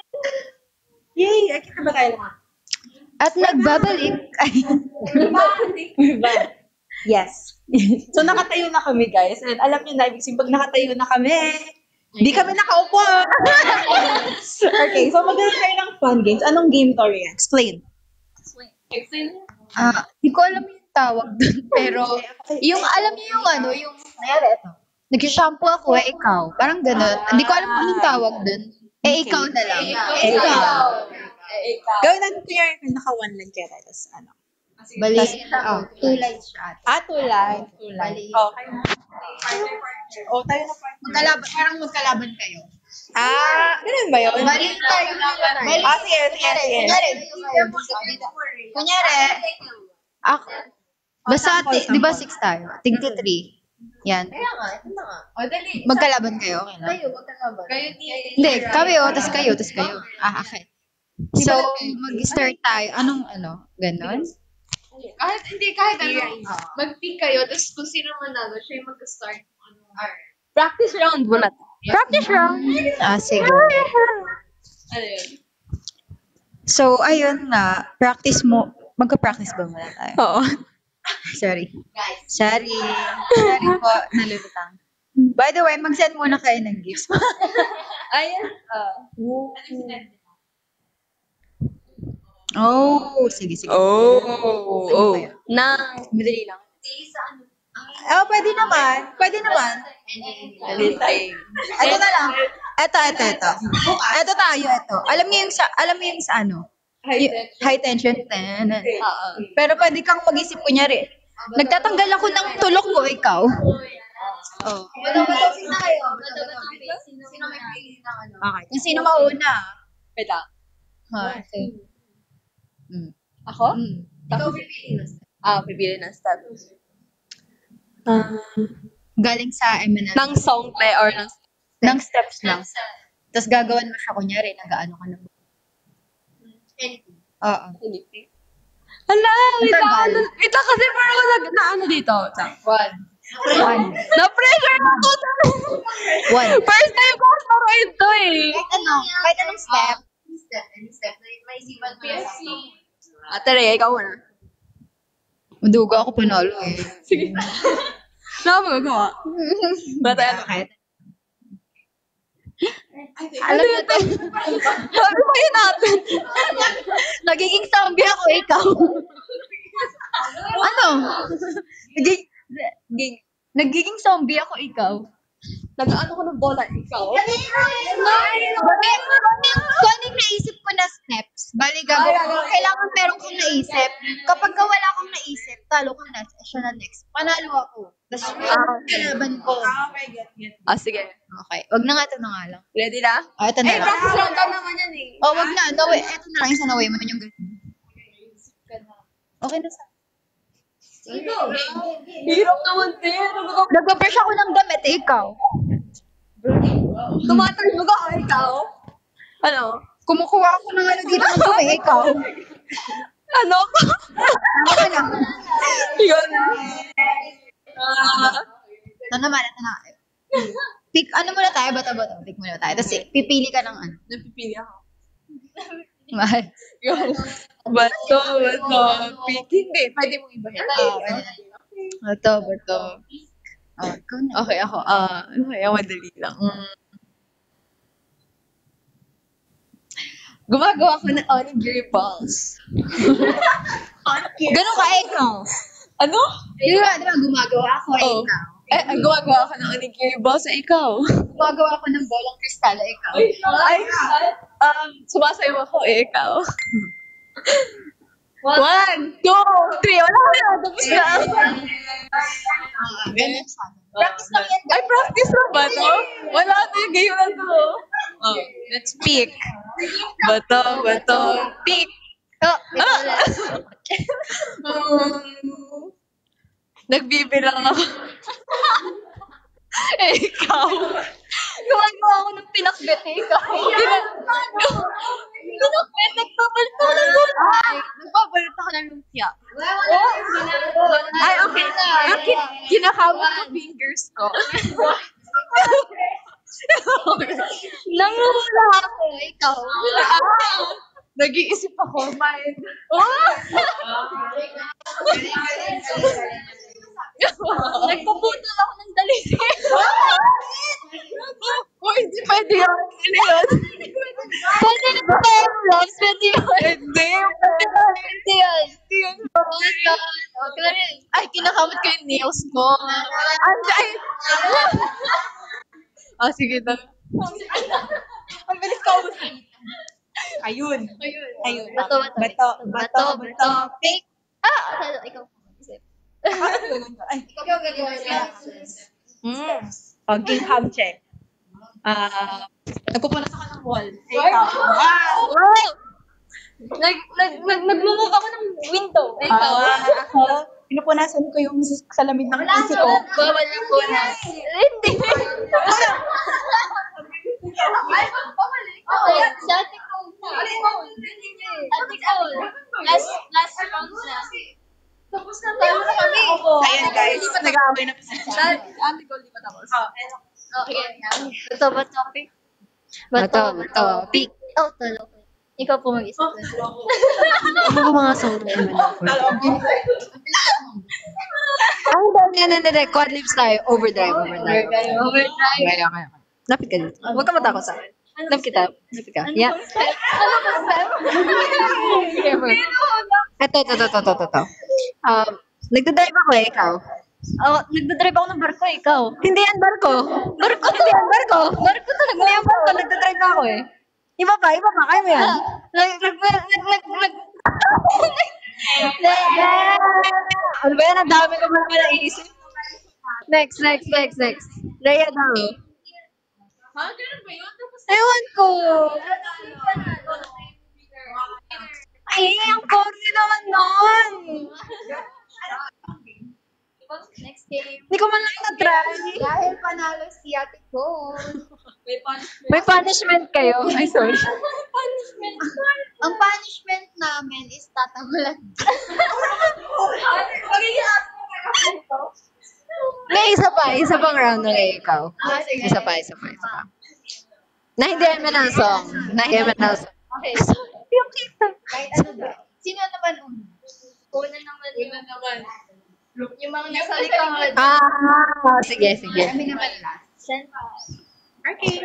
F: Yay! Ay, kita ba tayo lahat?
C: At nagbabalik. Ay.
F: We're back. Yes. So, nakatayo na kami, guys. And alam niyo na, ibig sabihin, pag nakatayo na kami, di kami nakaupo. Okay, so maganda tayo ng fun games. Anong game, Tori? Explain.
C: Hindi ko alam yung tawag dun. Pero, yung alam niyo yung ano, yung, nangyari ito. Nag-shampoo ako, ikaw. Parang ganun. Hindi ko alam kung anong tawag dun. Ikaw na lang. Ikaw.
F: Gawin natin ko yung naka-one line kaya tayo. Tapos, ano?
C: Bali, 2 lines siya.
F: Two lines.
C: Bali.
F: Okay. Tayo na partner.
C: Parang magkalaban kayo.
F: Ganun ba yun?
C: Bali tayo.
F: Sige.
C: Kunyari, ako, basta, di ba 6 tayo? Tigti 3. Yan. Magkalaban kayo, okay lang? Hindi, tas kayo. Okay. So, mag-start tayo. Anong, ganon?
B: Kahit mag-pick kayo, tapos kung sino manalo, siya yung mag-start. Practice round muna.
C: Practice round. Sige.
B: Ano yun?
C: So, ayun na. Practice mo. Magka-practice ba muna tayo?
F: Oo.
C: Sorry po. Nalulutang. By the way, mag-send muna kayo ng gifts.
B: Ayan.
C: Sige.
B: Madali lang.
C: Pwede naman. Ito na lang. Ito. Ito tayo. Alam mo yung sa ano? High tension. Pero pwede kang mag-isip kunyari. Nagtatanggal ako ng tulok ko, ikaw. Okay. Kung sino mauna.
B: Wait lang.
C: Okay.
B: Ako? Ikaw pipili ng step.
C: Galing sa Eminent.
B: Ng song play or ng
C: steps lang. Tapos gagawan mo siya kunyari, nag-ano ka ng Oo.
B: Hala, wait
C: Interval.
B: lang kasi parang ako na dito.
C: One.
B: Na-pressure ako. First time ko laro ito eh.
C: Kahit anong step.
B: Ate Rhea, ikaw muna.
C: Maduga ako panalo eh.
B: Sige. Ano ako magagawa? Bata ano?
C: Alam mo to.
B: Sabi mo yun natin.
C: Nagiging zombie ako, ikaw. Ano? Nagiging zombie ako, ikaw.
B: Nag-ano ko ng bola, ikaw?
C: Kung anong naisip ko na steps, bali gagawin, kailangan meron kong naisip. Kapag wala akong naisip, talo ko na, siya na next. Panalo ako. Tapos kalaban ko.
B: Sige.
C: Okay. Wag na nga, ito na nga lang.
B: Ready na?
C: Ito na lang.
B: Practice round ka naman yan eh.
C: Wag na. Ito na lang yung sanaway mo yung ganun. Okay na sa.
B: Hirap naman din.
C: Nag-brush ako ng damit, ikaw.
B: Tumatalbo ka, ikaw? Ano?
C: Kumukuha ako ng ano dito ng dumi, ikaw.
B: Ano ko?
C: Ano na?
B: Yun.
C: Ito naman. Pick, ano muna tayo? Bato-bato. Pick muna tayo. Tapos pipili ka ng ano.
B: Napipili ako.
C: Mahal.
B: Yun. Bato. Hindi, pwede mong ibahin.
C: Bato. Ikaw na.
B: Okay, ako. Ano kaya? Madali lang. Gumagawa ko ng onigiri balls.
C: Ganun ka, ikaw.
B: Ano?
C: Di ba gumagawa ako,
B: Oh.
C: ikaw.
B: Gumagawa ko ng onigiri balls sa ikaw.
C: Gumagawa ako ng bolang kristal, ikaw.
B: Sumasayo ako, ikaw. 1, 2, 3. Wala na. Tapos na.
C: Ganun siya. Practice lang yan.
B: Ay, practice na ba to? Wala na yung game na to. Let's pick. Bato, pick. Nagbibilang ako. Ikaw.
C: Gumagawa ako ng pinakbet, ikaw. Pinakbet, nagpapalit ako ng gulay. Nagpapalit ako ako ng lumpia.
B: Ay, okay. Kinakawat ko fingers ko.
C: Nangungula ako, ikaw.
B: Nag-iisip ako, mind.
C: Nagpuputol ako ng daliri.
B: Hindi pwede yun. Ano yun?
C: Pwede na ba tayo, Loves? Pwede yun.
B: Hindi.
C: Pwede yun. Okay lang yun. Ay, kinakamot ko yung nails ko.
B: Ay. Sige na.
F: Ang bilis ka ubus. Ayun.
C: Bato. Pick. Ikaw. Isip.
F: Ay,
C: Mm.
F: pagking ham check. Nagpupunas ako ng wall.
C: Wow! Nag-move ako ng window. Ikaw.
F: Ako, pinupunasan ko yung salamin ng AC ko.
C: Bawal yung punas. Hindi. Okay, sa ate ko. Ate ko. Last round na. Tapos na tayo na kami.
F: Ayan guys, nag-aaway na po sila.
B: Ante ko, di pa tapos.
C: Okay. Bato, pick. Bato, pick. Oh, talo. Ikaw po mag-isip.
B: Ano ba mga song na naman ako? Hindi. Quad lips tayo. Overdrive. Okay. Lapit ka dito. Huwag ka matakot sa akin. Lapit ka. Yeah. Ito. Nagdadrive ako ikaw.
C: Nagdadrive ako ng barko, ikaw.
B: Hindi yan barko. Barko talaga. Hindi yan barko. Nagdadrive na ako eh. Iba pa. Kaya mo yan. Ano ba yan? Ang dami ko ba naman naisip? Next. Rhea daw. Ewan ko. Ay, ang corny naman nun.
C: Next game.
B: Hindi ko man lang na-try.
C: Dahil panalo si ate ko.
B: May punishment kayo. Ay, sorry.
C: Ang punishment namin is tatawalan.
B: May isa pang round na kayo ikaw.
C: Sige.
B: Isa pa. Nahindihan mo ng song.
C: Okay.
B: Yung kita.
C: Kahit ano ba? Sino naman una? Una naman. Yung mga nasa likod.
B: Sige.
C: Kami naman last.
F: Okay.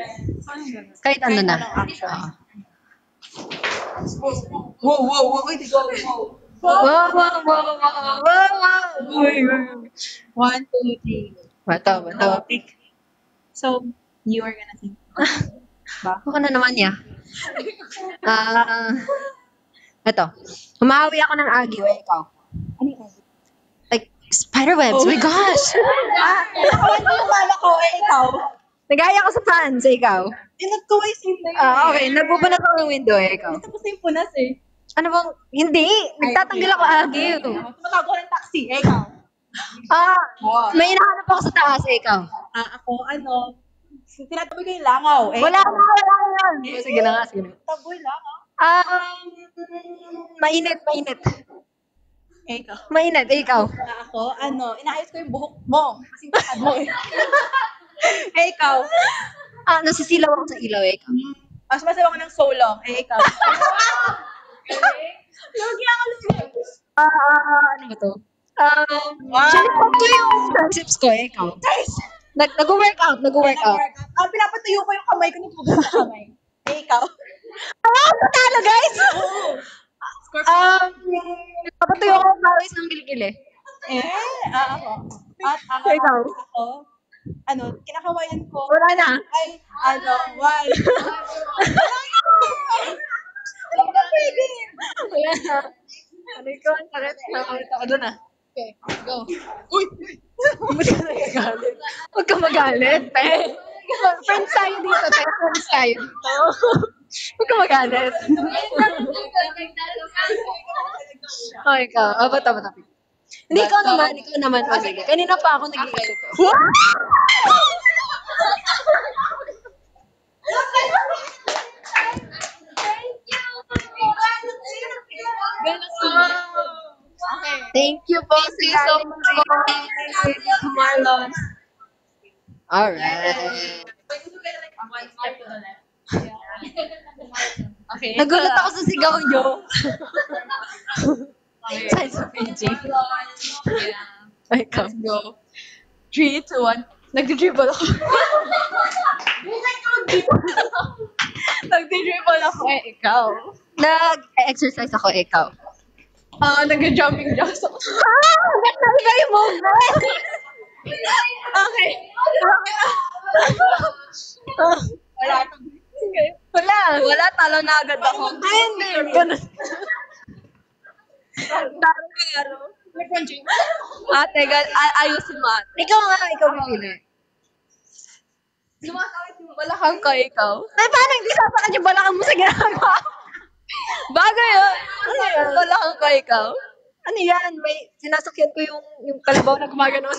B: Kahit ano na.
F: Wow. Uy, go.
B: Wow.
F: 1, 2, 3.
B: Bato.
F: Pick. So, you are gonna sing.
B: Ako na naman niya. Ito. Humahawi ako ng agyo. Ikaw.
F: Ano yung
B: Like, spiderwebs. Oh my gosh.
F: Nakawan mo yung mama ko, ikaw.
B: Nagaya ko sa fans. Ikaw.
F: Nagkaway sila
B: Okay. Nagpupunas ako ng window. Ikaw.
F: Tapos na yung punas eh.
B: Ano bang? Hindi. Nagtatanggal ako agyo.
F: Tumatago ng taxi, ikaw.
B: May hinahanap ako sa taas. Ikaw.
F: Ako, tinataboy ko yung langaw.
B: Wala yan. Sige na nga.
F: Taboy langaw.
B: Mainit.
F: Ikaw.
B: Mainit. Ikaw.
F: Ako, inaayos ko yung buhok mo. Kasi bakad mo eh. Ikaw.
B: Nasisilaw ako sa ilaw. Ikaw.
F: Sumasayaw ako ng solo. Ikaw. Lugi ako.
B: Ano ba to? Sinipag ko yung triceps ko. Ikaw. Nag-workout.
F: Pinapatuyo ko yung kamay ko ng pugas sa kamay. Ikaw.
B: Patalo, guys! Napatuyo ko ang pawis ng kilikili.
F: Ako. At ako.
B: Ikaw.
F: Kinakawayan ko.
B: Wala na.
F: Ay, one. Pwede.
B: Wala na. Ano ikaw ang sakit? Nakakawit ako dun
C: Okay, go.
F: Uy!
B: Ba't ka nagagalit? Huwag ka magalit, pe. Friends tayo dito, te. Friends tayo dito. Huwag ka magalit. Ikaw. Bato. Hindi, ikaw naman. Sige. Kanina pa ako nag-iisip.
C: Thank you.
B: Thank you po. Thank you so much po. Thank you, Marlon. Alright.
A: Okay.
B: Nagulat ako sa sigaw nyo. Science of aging. Ay,
A: Let's go. 3, 2, 1. Nag-dribble ako. Nag-dribble ako. Ikaw.
B: Nag-exercise ako, ikaw.
A: Nag-jumping jacks ako.
B: Nalga yung movement!
A: Okay.
B: Wala, talo na agad ako. Ay, hindi. Ganun. Ate, ayusin mo. Ikaw nga, pipili. Sumasakit yung balakang ko, ikaw. Ay, paano hindi sasakit yung balakang mo sa ginagawa? Bagay yun. Ano yan? Balakang ko, ikaw. Ano yan? May sinasakyan ko yung kalabaw na gumaganon.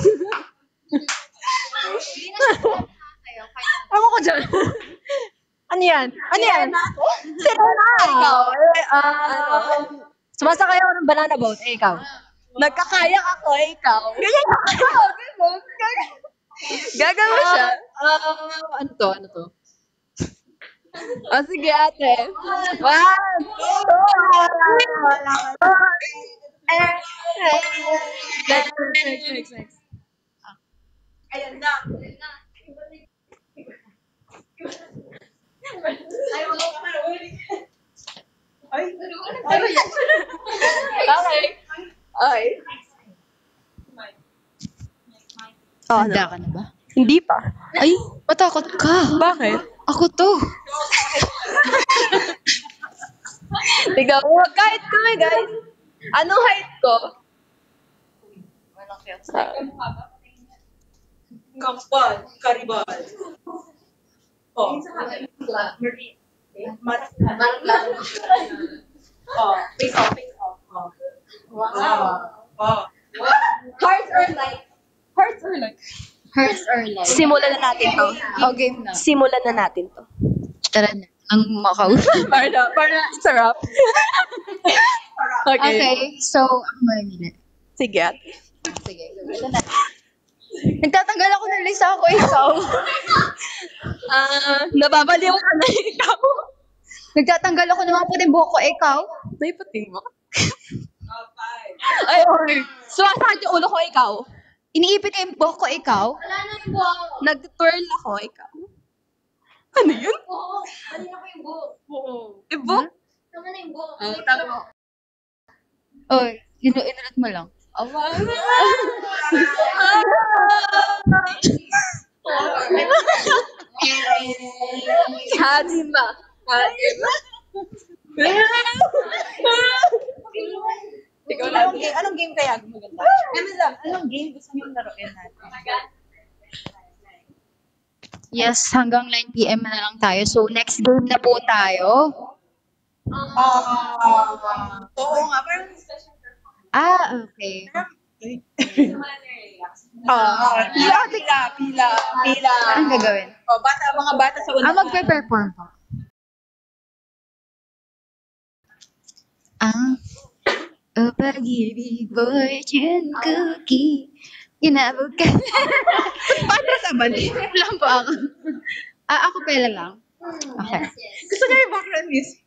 B: Ako ko dyan. Ano yan? Serena! Ikaw. Sumasakay ako ng banana boat. Ikaw. Nagkakayak ako. Ikaw. Ganyan ako. Gagawa siya. Ano to? Sige ate. 1, 2, 3. Next. Ayan na. Okay.
C: Handa ka na ba?
B: Hindi pa.
C: Ay, matakot ka.
B: Bakit?
C: Ako to.
B: Tiga mo, kahit kami guys. Anong height ko?
F: Kampal, karibal. Oh. Face off. Oh. Wow.
B: Hearts or light?
C: Hearts or life?
B: Simulan na natin to.
C: Okay na.
B: Simulan na natin to.
C: Tara na. Ang makausap.
B: Para sarap.
C: Okay, so, ako mamili.
B: Sige ate.
C: Sige, ito na. Nagtatanggal ako ng lisa ako, ikaw.
B: Nababaliw ka na ikaw.
C: Nagtatanggal ako ng mga puting buhok ko, ikaw.
B: May pating mo. Ay, okay. Sumasakit yung ulo ko, ikaw.
C: Iniipit ko yung buhok ko, ikaw.
B: Nag-twirl ako, ikaw. Ano yun?
D: Kanina ko yung buhok.
B: Ibo?
D: Tama na yung buhok.
B: Tama.
C: Oy, inulit mo lang.
B: Hadima.
F: Ikaw lang. Anong game kaya maganda? Anong game gusto niyo laruin natin?
C: Yes, hanggang 9 p.m. na lang tayo. So, next game na po tayo.
F: Oo nga, parang
C: Okay.
F: pila.
C: Anong gagawin?
F: Oh, mga bata sa una.
C: Magpe-perform ko. O pag-ibig, fortune cookie. Ginabog ka.
F: Paano sa bali?
C: Lang po ako. Ako pala lang. Okay.
F: Gusto niyo yung background music?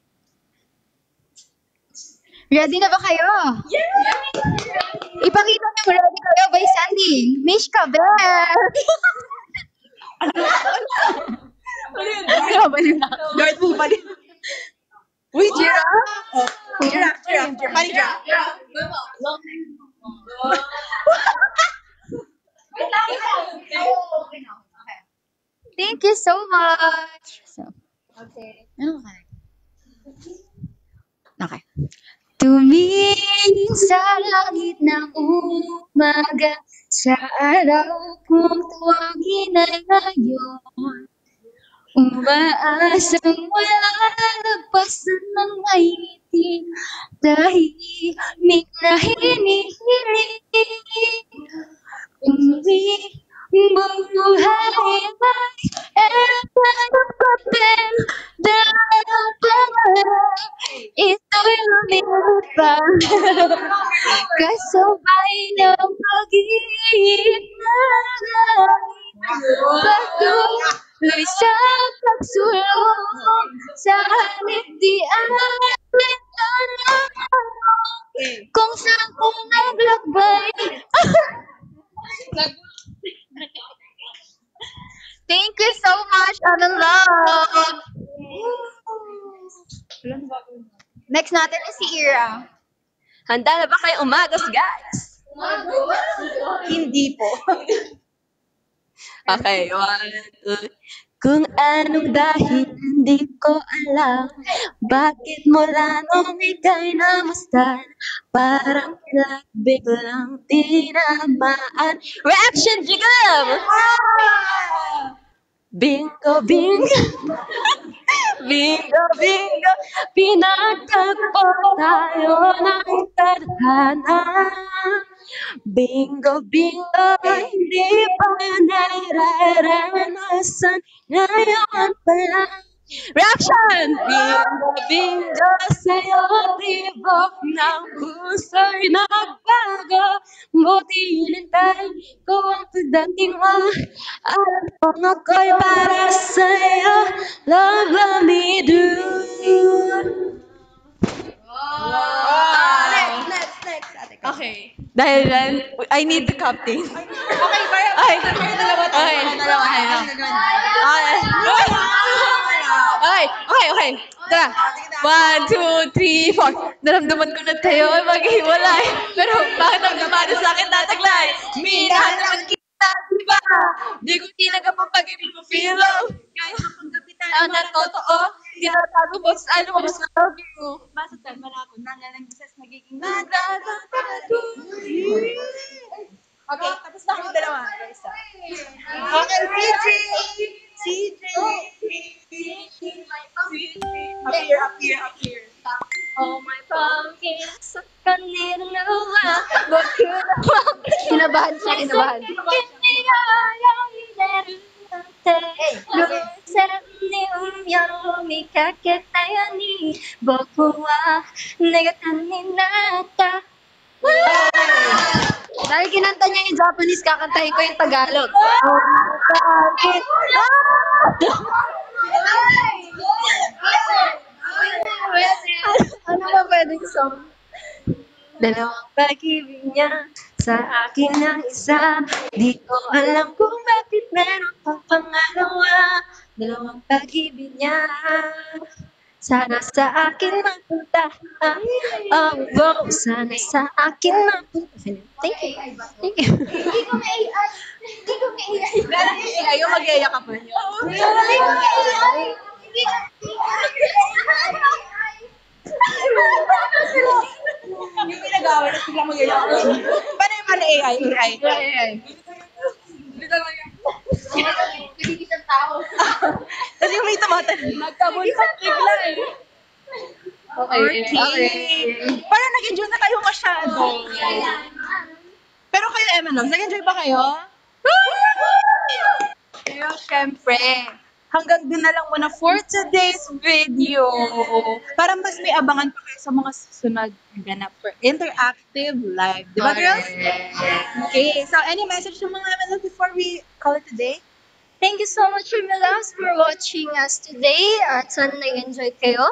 C: Ready na ba kayo? Ipakita niyo ready kayo by sending Mishka Bell.
F: Guard mo bali. Uy, giraffe. Oh, giraffe. Bali giraffe.
C: Thank you so much. Okay. Okay. Tumingin sa langit ng umaga, sa araw kong tuwagin ay ngayon. Umaasang wala lagpasan ng mahitin, tahimik na hinihiling. Buhay ay ewan papel, dahil pangarap ito'y lumilipad. Kasabay ng pag-ibig na patuloy sa pagsulong sa kaligdian kung saan ko naglakbay. Thank you so much, Ano Love. Next natin is si Ira.
B: Handa na ba kayo umagos, guys?
F: Hindi po.
B: Okay, 1, 2. Kung anong dahil hindi ko alam, bakit mula nung ika'y namastan, parang biglang tinamaan. Reaction jigam! Bingo, bingo! Bingo, bingo! Pinagtagpo tayo ng tadhana. Bingo, bingo! Hindi pa nararanasan ngayon pa lang. Reaction! Bingo, bingo! Sa'yo tibok ng puso'y nagbago. Buti hinintay ko ang pagdating mo. Alam kong ako'y para sa'yo. Love, love me do.
A: Next.
F: Okay.
B: Dahil I need the captain.
F: Okay, para
B: Ay!
F: dalawa tayo.
B: Okay. Tara. 1, 2, 3, 4. Naramdaman ko na tayo ay maghiwalay. Pero bakit ang gamado sa akin tataglay? Minahal naman kita, diba? Di ko tinagap ang pag-ibig ko, feel love. Kahit kapag kapitan na totoo, tinatago mo sa lumabas na love you.
A: Masatan mo na ako. Nangalang bisas magiging
F: Okay, tapos na kami dalawa. Isa. Okay, CJ. Up here.
D: Oh my pumpkin, sa kanila nawa, bakit
C: Kinabahan siya, kinabahan. Dahil kinanta niya yung Japanese, kakantahin ko yung Tagalog. Ano ba pwedeng song?
B: Dalawang pag-ibig niya sa akin ang isa. Di ko alam kung bakit meron pang pangalawa. Dalawang pag-ibig niya sana sa akin mapunta. Sana sa akin mapunta. Thank you.
C: Hindi ko may AI.
F: Ayaw mag-iaya ka pa.
C: Hindi ko may
F: Yung pinag-away, tapos biglang mag-iaya ka pa. Paano yung mga AI? Tapos yung may tumatanong. Nagkabuntot bigla eh. Okay. Parang nag-enjoy na kayo masyado. Pero kayo, Emanos, nag-enjoy ba kayo? Pero syempre, hanggang dun na lang muna for today's video. Para mas may abangan pa kayo sa mga susunod na ganap for interactive live. Di ba, girls? Okay, so any message to mga Emanos before we call it today?
D: Thank you so much, Milas, for watching us today. At sana nag-enjoy kayo.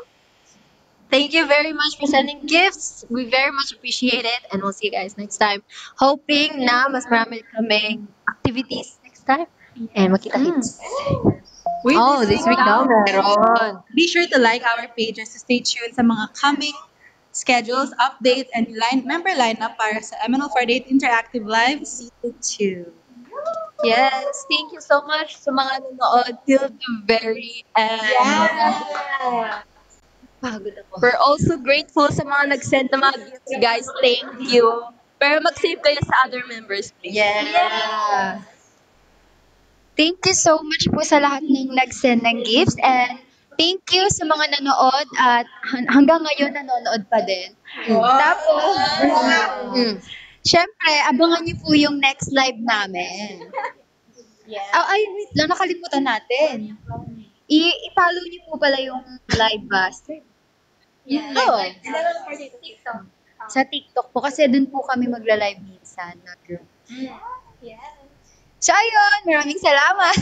B: Thank you very much for sending gifts. We very much appreciate it. And we'll see you guys next time. Hoping na mas marami kaming activities next time. And makita-kits. This week daw meron.
F: Be sure to like our pages to stay tuned sa mga coming schedules, updates, and member lineup para sa MNL48 Interactive Live Season 2.
B: Yes, thank you so much sa mga nanonood till the very end. Pagod ako. We're also grateful sa mga nag-send ng mga gifts, guys. Thank you. Pero mag-save kayo sa other members, please.
C: Yeah. Thank you so much po sa lahat ng nag-send ng gifts and thank you sa mga nanood at hanggang ngayon nanonood pa din. Tapos, syempre, abangan niyo po yung next live namin. Wait lang, nakalimutan natin. I-follow niyo po pala yung live bus.
D: Yeah.
C: Oh. Sa TikTok po, kasi dun po kami magla-live minsan. So, ayun. Maraming salamat.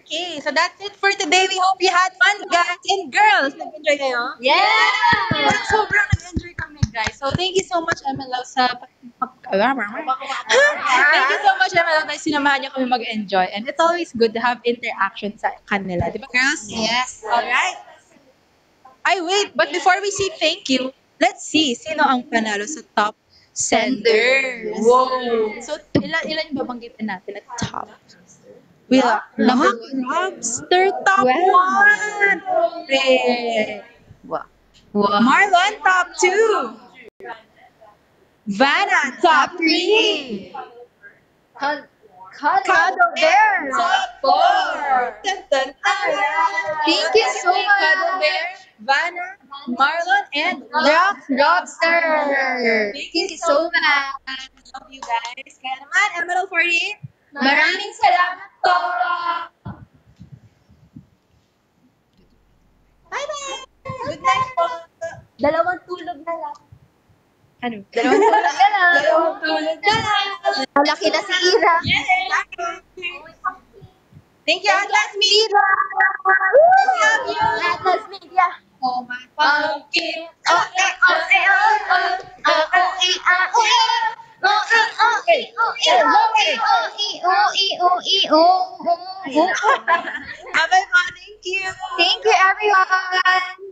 F: Okay, so that's it for today. We hope you had fun, guys and girls. Nag-enjoy kayo?
C: Yeah!
F: Sobrang nag-enjoy kami, guys. So, thank you so much, Emelo, sa Thank you so much, Emelo, na sinamahan niyo kami mag-enjoy. And it's always good to have interaction sa kanila. Di ba, girls?
C: Yes.
F: Alright. Ay, wait. But before we say thank you, let's see sino ang panalo sa top senders. Whoa. So, ilan yung babanggitin natin at top? We have
C: Number
F: Lobster top
C: Wow.
F: 1. Great.
C: Wow.
F: Marlon top 2. Vanna top 3. Cuddle Bear top 4. Dun, dun,
C: Thank you so much.
F: Cuddle Bear, Vanna, Marlon, and
C: Lobster.
F: Thank
C: Thank you so much.
F: Love you guys. Kaya naman, Emerald 48.
C: Maraming salamat po.
F: Bye-bye. Good night po.
C: Dalawang tulog na lang.
F: Ano?
C: Dalawang tulog na lang.
F: Dalawang tulog na lang.
C: Malaki na si Ira.
F: Thank you, Atlas Media. Love you.
C: Atlas Media.
F: Oh, my pumpkin. Bye-bye po. Thank you.
C: Thank you, everyone.